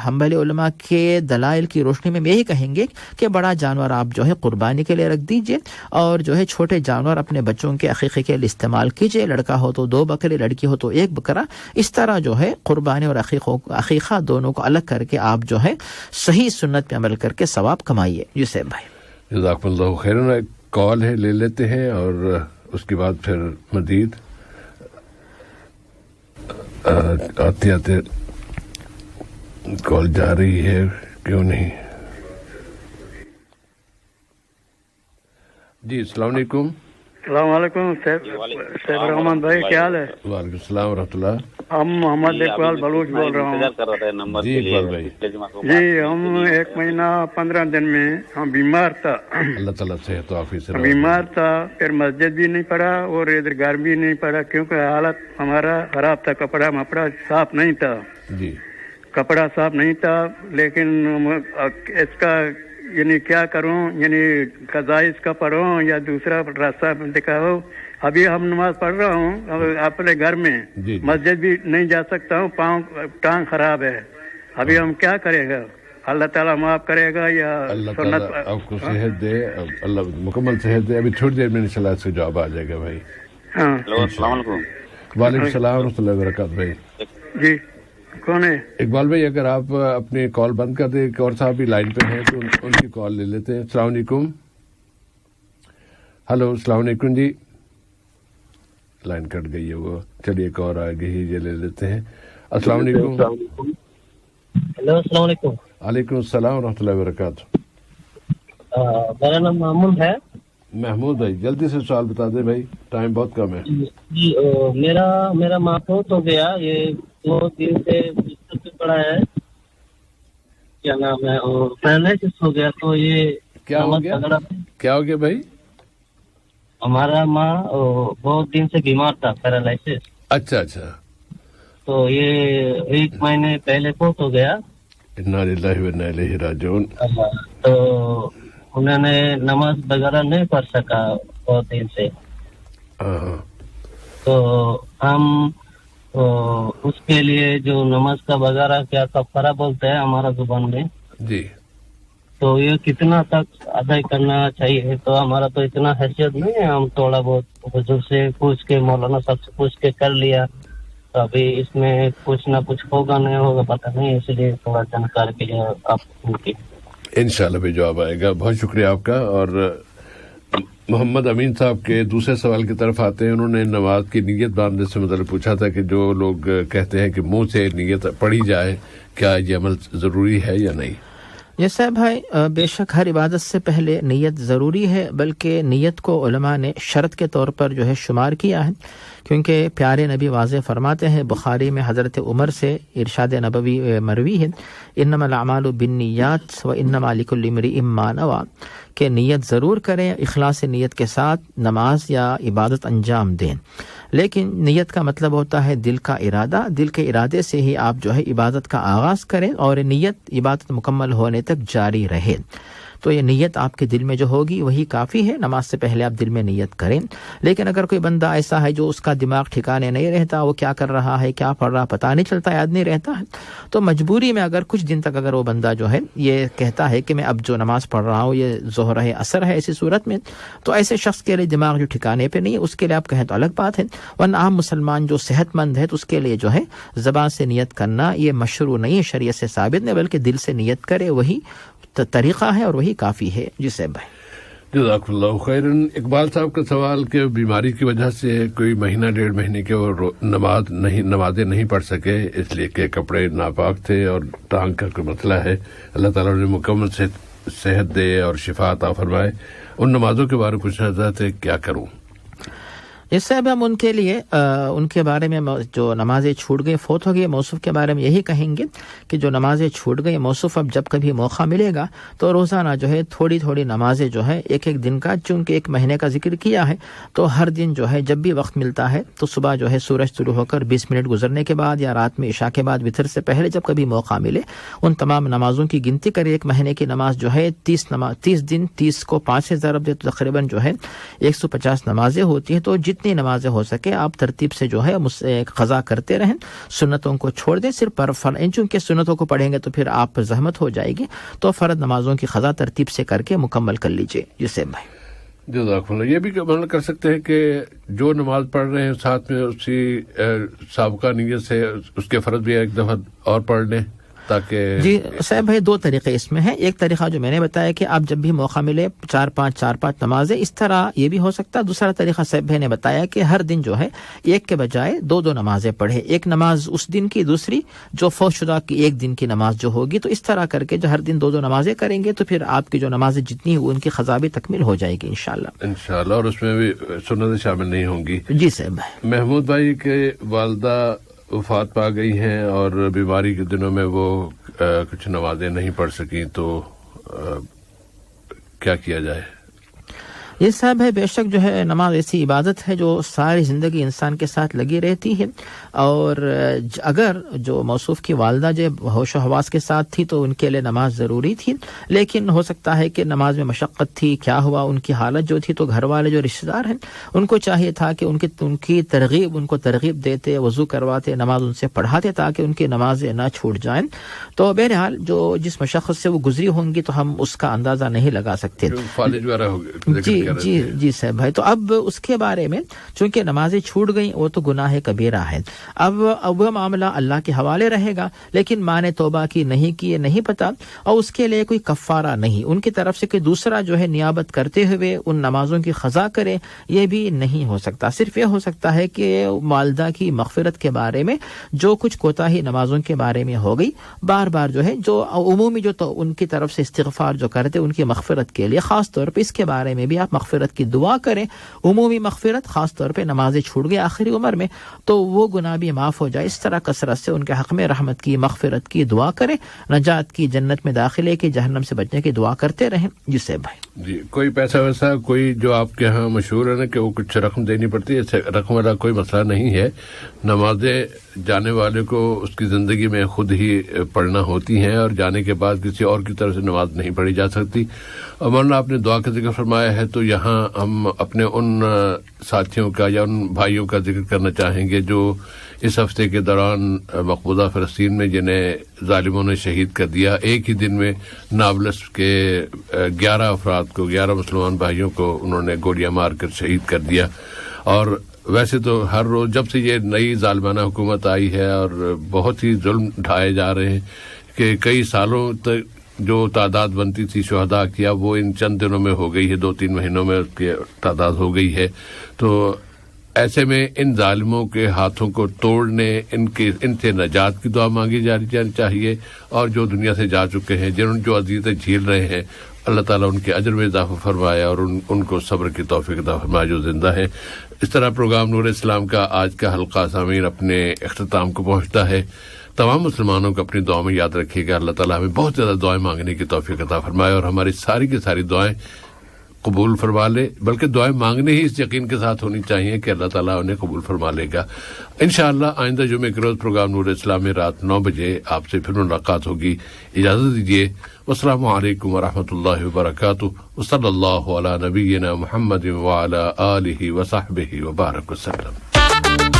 حنبلی علماء کے دلائل کی روشنی میں یہی کہیں گے کہ بڑا جانور آپ جو ہے قربانی کے لیے رکھ دیجئے، اور جو ہے چھوٹے جانور اپنے بچوں کے عقیقے کے لیے استعمال کیجئے، لڑکا ہو تو 2 بکرے، لڑکی ہو تو 1 بکرا، اس طرح جو ہے قربانی اور عقیقہ دونوں کو الگ کر کے آپ جو ہے صحیح سنت پہ عمل کر کے ثواب کمائیے۔ جی صاحب بھائی، جزاک اللہ خیرن۔ ایک کال ہے، لے لیتے ہیں اور اس کے بعد پھر مزید آتے آتے کال جا رہی ہے، کیوں نہیں؟ جی السلام علیکم۔ السلام علیکم سیف الرحمان بھائی، کیا حال ہے؟ وعلیکم السلام ورحمۃ اللہ۔ ہم محمد اقبال بلوچ بول رہا ہوں۔ جی اقبال بھائی، جی ہم 1 مہینہ 15 دن میں ہم بیمار تھا، اللہ تعالیٰ صحت و عافیت سے بیمار تھا، پھر مسجد بھی نہیں پڑا اور ادھر گھر بھی نہیں پڑا کیونکہ حالت ہمارا خراب تھا، کپڑا مپڑا صاف نہیں تھا، جی کپڑا صاف نہیں تھا، لیکن اس کا یعنی کیا کروں، یعنی قضاء اس کا پڑھوں یا دوسرا راستہ دکھاؤ۔ ابھی ہم نماز پڑھ رہا ہوں اپنے گھر میں، مسجد بھی نہیں جا سکتا ہوں، پاؤں ٹانگ خراب ہے، ابھی ہم کیا کرے گا؟ اللہ تعالیٰ معاف کرے گا یا اللہ تعالیٰ آپ کو صحت دے، اللہ مکمل صحت دے۔ ابھی تھوڑی دیر میں انشاءاللہ اس سے جواب آ جائے گا بھائی۔ ہاں، السلام علیکم۔ وعلیکم السلام ورحمۃ اللہ وبرکاتہ بھائی۔ جی کون ہے؟ اقبال بھائی اگر آپ اپنی کال بند کر دیں، ایک اور صاحب بھی لائن پہ ہیں تو ان کی کال لے لیتے ہیں۔ السلام علیکم۔ ہلو السلام علیکم جی، لائن کٹ گئی ہے وہ، چلیے ایک اور آگے ہی یہ لے لیتے ہیں۔ السلام علیکم۔ ہلو السلام علیکم۔ وعلیکم السلام ورحمۃ اللہ وبرکاتہ۔ میرا نام محمود ہے۔ محمود بھائی جلدی سے سوال بتا دیں بھائی، ٹائم بہت کم ہے۔ جی میرا ماں فوت ہو گیا، یہ 2 دن سے بستر پہ پڑا ہے، کیا نام ہے، پیرالائسس ہو گیا، تو یہ کیا ہو گیا بھائی؟ ہمارا ماں بہت دن سے بیمار تھا، پیرالائسس۔ اچھا اچھا، تو یہ 1 مہینے پہلے فوت ہو گیا۔ انا للہ و انا الیہ راجعون۔ تو انہوں نے نماز وغیرہ نہیں پڑھ سکا بہت دن سے، تو ہم اس کے لیے جو نماز کا وغیرہ کیا کفارہ بولتے ہیں ہمارا زبان میں، جی تو یہ کتنا تک ادا کرنا چاہیے؟ تو ہمارا تو اتنا حیثیت نہیں ہے، ہم تھوڑا بہت بزرگ سے پوچھ کے، مولانا صاحب سے پوچھ کے کر لیا، تو ابھی اس میں کچھ نہ کچھ ہوگا نہیں ہوگا پتہ نہیں، اس لیے تھوڑا جانکاری کے لیے آپ کی۔ انشاءاللہ بھی جواب آئے گا۔ بہت شکریہ آپ کا۔ اور محمد امین صاحب کے دوسرے سوال کی طرف آتے ہیں۔ انہوں نے نماز کی نیت باندھنے سے مطلب پوچھا تھا کہ جو لوگ کہتے ہیں کہ منہ سے نیت پڑھی جائے، کیا یہ عمل ضروری ہے یا نہیں؟ یہ صاحب بھائی، بے شک ہر عبادت سے پہلے نیت ضروری ہے، بلکہ نیت کو علماء نے شرط کے طور پر جو ہے شمار کیا ہے، کیونکہ پیارے نبی واضح فرماتے ہیں، بخاری میں حضرت عمر سے ارشاد نبوی مروی ہے، انما الاعمال بالنیات وانما لکل امرئ ما نوى، کہ نیت ضرور کریں، اخلاص نیت کے ساتھ نماز یا عبادت انجام دیں، لیکن نیت کا مطلب ہوتا ہے دل کا ارادہ، دل کے ارادے سے ہی آپ جو ہے عبادت کا آغاز کریں اور نیت عبادت مکمل ہونے تک جاری رہے۔ تو یہ نیت آپ کے دل میں جو ہوگی وہی کافی ہے، نماز سے پہلے آپ دل میں نیت کریں۔ لیکن اگر کوئی بندہ ایسا ہے جو اس کا دماغ ٹھکانے نہیں رہتا، وہ کیا کر رہا ہے، کیا پڑھ رہا پتہ نہیں چلتا، یاد نہیں رہتا ہے، تو مجبوری میں اگر کچھ دن تک اگر وہ بندہ جو ہے یہ کہتا ہے کہ میں اب جو نماز پڑھ رہا ہوں یہ ظہر ہے عصر ہے، ایسی صورت میں تو ایسے شخص کے لیے دماغ جو ٹھکانے پہ نہیں ہے اس کے لیے آپ کہیں تو الگ بات ہے، ورنہ عام مسلمان جو صحت مند ہے تو اس کے لیے جو ہے زبان سے نیت کرنا یہ مشروع نہیں ہے، شریعت سے ثابت نہیں، بلکہ دل سے نیت کرے وہی طریقہ ہے اور وہی کافی ہے۔ جی صاحب بھائی، جزاک اللہ خیرن۔ اقبال صاحب کا سوال کہ بیماری کی وجہ سے کوئی مہینہ 1.5 مہینے کے وہ نمازیں نہیں پڑھ سکے، اس لیے کہ کپڑے ناپاک تھے اور ٹانگ کا کوئی مسئلہ ہے، اللہ تعالیٰ نے مکمل صحت دے اور شفا عطا فرمائے، ان نمازوں کے بارے میں پوچھنا چاہتے کیا کروں؟ اس سے اب ہم ان کے لیے ان کے بارے میں جو نمازیں چھوٹ گئی فوت ہو گئی موصوف کے بارے میں یہی کہیں گے کہ جو نمازیں چھوٹ گئی موصوف اب جب کبھی موقع ملے گا تو روزانہ جو ہے تھوڑی تھوڑی نمازیں جو ہے ایک ایک دن کا، چونکہ ایک مہینے کا ذکر کیا ہے تو ہر دن جو ہے جب بھی وقت ملتا ہے تو صبح جو ہے سورج طلوع ہو کر 20 منٹ گزرنے کے بعد یا رات میں عشاء کے بعد وتر سے پہلے جب کبھی موقع ملے ان تمام نمازوں کی گنتی کرے. ایک مہینے کی نماز جو ہے 30 دن 30 کو 5 سے ضرب دے تو تقریباً جو ہے 150 نمازیں ہوتی ہیں. تو جتنی نمازیں ہو سکے آپ ترتیب سے جو ہے قضا کرتے رہیں، سنتوں کو چھوڑ دیں. صرف چونکہ سنتوں کو پڑھیں گے تو پھر آپ پر زحمت ہو جائے گی، تو فرض نمازوں کی قضا ترتیب سے کر کے مکمل کر لیجئے. جسے بھائی جزاکم اللہ، یہ بھی عمل کر سکتے ہیں کہ جو نماز پڑھ رہے ہیں ساتھ میں اسی سابقہ نیت سے اس کے فرض بھی ایک دفعہ اور پڑھ لیں تاکہ. جی صاحب بھائی دو طریقے اس میں ہیں. ایک طریقہ جو میں نے بتایا کہ آپ جب بھی موقع ملے 4-5 نمازیں اس طرح یہ بھی ہو سکتا ہے. دوسرا طریقہ صاحب بھائی نے بتایا کہ ہر دن جو ہے ایک کے بجائے 2 نمازیں پڑھے، ایک نماز اس دن کی، دوسری جو فوت شدہ کی ایک دن کی نماز جو ہوگی. تو اس طرح کر کے جو ہر دن 2 نمازیں کریں گے تو پھر آپ کی جو نمازیں جتنی ان کی قضا بھی تکمیل ہو جائے گی انشاءاللہ. اور اس میں بھی سنتیں شامل نہیں ہوں گی. جی صاحب بھائی. محمود بھائی کے والدہ وفات پا گئی ہیں اور بیماری کے دنوں میں وہ کچھ نمازیں نہیں پڑھ سکیں، تو کیا کیا جائے؟ یہ صاحب ہے بے شک جو ہے نماز ایسی عبادت ہے جو ساری زندگی انسان کے ساتھ لگی رہتی ہے، اور اگر جو موصوف کی والدہ جو ہوش و حواس کے ساتھ تھی تو ان کے لیے نماز ضروری تھی، لیکن ہو سکتا ہے کہ نماز میں مشقت تھی، کیا ہوا ان کی حالت جو تھی، تو گھر والے جو رشتہ دار ہیں ان کو چاہیے تھا کہ ان کی ترغیب دیتے، وضو کرواتے، نماز ان سے پڑھاتے تاکہ ان کی نمازیں نہ چھوٹ جائیں. تو بہرحال جو جس مشقت سے وہ گزری ہوں گی تو ہم اس کا اندازہ نہیں لگا سکتے. جی صاحب بھائی. تو اب اس کے بارے میں چونکہ نمازیں چھوٹ گئیں وہ تو گناہ کبیرہ ہے. اب وہ معاملہ اللہ کے حوالے رہے گا، لیکن ماں نے توبہ کی نہیں کی نہیں پتا، اور اس کے لیے کوئی کفارہ نہیں ان کی طرف سے کہ دوسرا جو ہے نیابت کرتے ہوئے ان نمازوں کی قضا کرے، یہ بھی نہیں ہو سکتا. صرف یہ ہو سکتا ہے کہ والدہ کی مغفرت کے بارے میں جو کچھ کوتاہی نمازوں کے بارے میں ہو گئی، بار بار جو ہے جو عمومی جو تو ان کی طرف سے استغفار جو کرتے ان کی مغفرت کے لیے خاص طور پہ اس کے بارے میں بھی آپ مغفرت کی دعا کریں. عمومی مغفرت، خاص طور پہ نمازیں چھوٹ گئی آخری عمر میں تو وہ گناہ بھی معاف ہو جائے. اس طرح کثرت سے ان کے حق میں رحمت کی مغفرت کی دعا کریں، نجات کی، جنت میں داخلے کی، جہنم سے بچنے کی دعا کرتے رہیں. جسے بھائی جی کوئی پیسہ ویسا کوئی جو آپ کے ہاں مشہور ہے نا کہ وہ کچھ رقم دینی پڑتی ہے، رقم والا کوئی مسئلہ نہیں ہے. نمازیں جانے والے کو اس کی زندگی میں خود ہی پڑھنا ہوتی ہیں اور جانے کے بعد کسی اور کی طرف سے نماز نہیں پڑھی جا سکتی. مولانا آپ نے دعا کا ذکر فرمایا ہے تو یہاں ہم اپنے ان ساتھیوں کا یا ان بھائیوں کا ذکر کرنا چاہیں گے جو اس ہفتے کے دوران مقبوضہ فلسطین میں جنہیں ظالموں نے شہید کر دیا. ایک ہی دن میں نابلس کے 11 افراد کو، 11 مسلمان بھائیوں کو انہوں نے گولیاں مار کر شہید کر دیا. اور ویسے تو ہر روز جب سے یہ نئی ظالمانہ حکومت آئی ہے اور بہت ہی ظلم ڈھائے جا رہے ہیں کہ کئی سالوں تک جو تعداد بنتی تھی شہداء کی اب وہ ان چند دنوں میں ہو گئی ہے، 2-3 مہینوں میں اس کی تعداد ہو گئی ہے. تو ایسے میں ان ظالموں کے ہاتھوں کو توڑنے، ان سے نجات کی دعا مانگی جانی چاہیے. اور جو دنیا سے جا چکے ہیں، جو اذیتیں جھیل رہے ہیں، اللہ تعالیٰ ان کے اجر میں اضافہ فرمائے اور ان کو صبر کی توفیق عطا فرمائے جو زندہ ہیں. اس طرح پروگرام نور اسلام کا آج کا حلقہ سامعین اپنے اختتام کو پہنچتا ہے. تمام مسلمانوں کو اپنی دعاؤں میں یاد رکھیے گا. اللہ تعالیٰ ہمیں بہت زیادہ دعائیں مانگنے کی توفیق عطا فرمائے اور ہماری ساری کی ساری دعائیں قبول فرما لے. بلکہ دعائیں مانگنے ہی اس یقین کے ساتھ ہونی چاہیے کہ اللہ تعالیٰ انہیں قبول فرما لے گا. انشاءاللہ آئندہ جمعے کے روز پروگرام نور اسلام میں رات 9 بجے آپ سے پھر ملاقات ہوگی. اجازت دیجیے. والسلام علیکم ورحمۃ اللہ وبرکاتہ. وصلی اللہ علی نبینا محمد وعلی آلہ وصحبہ وبارک وسلم.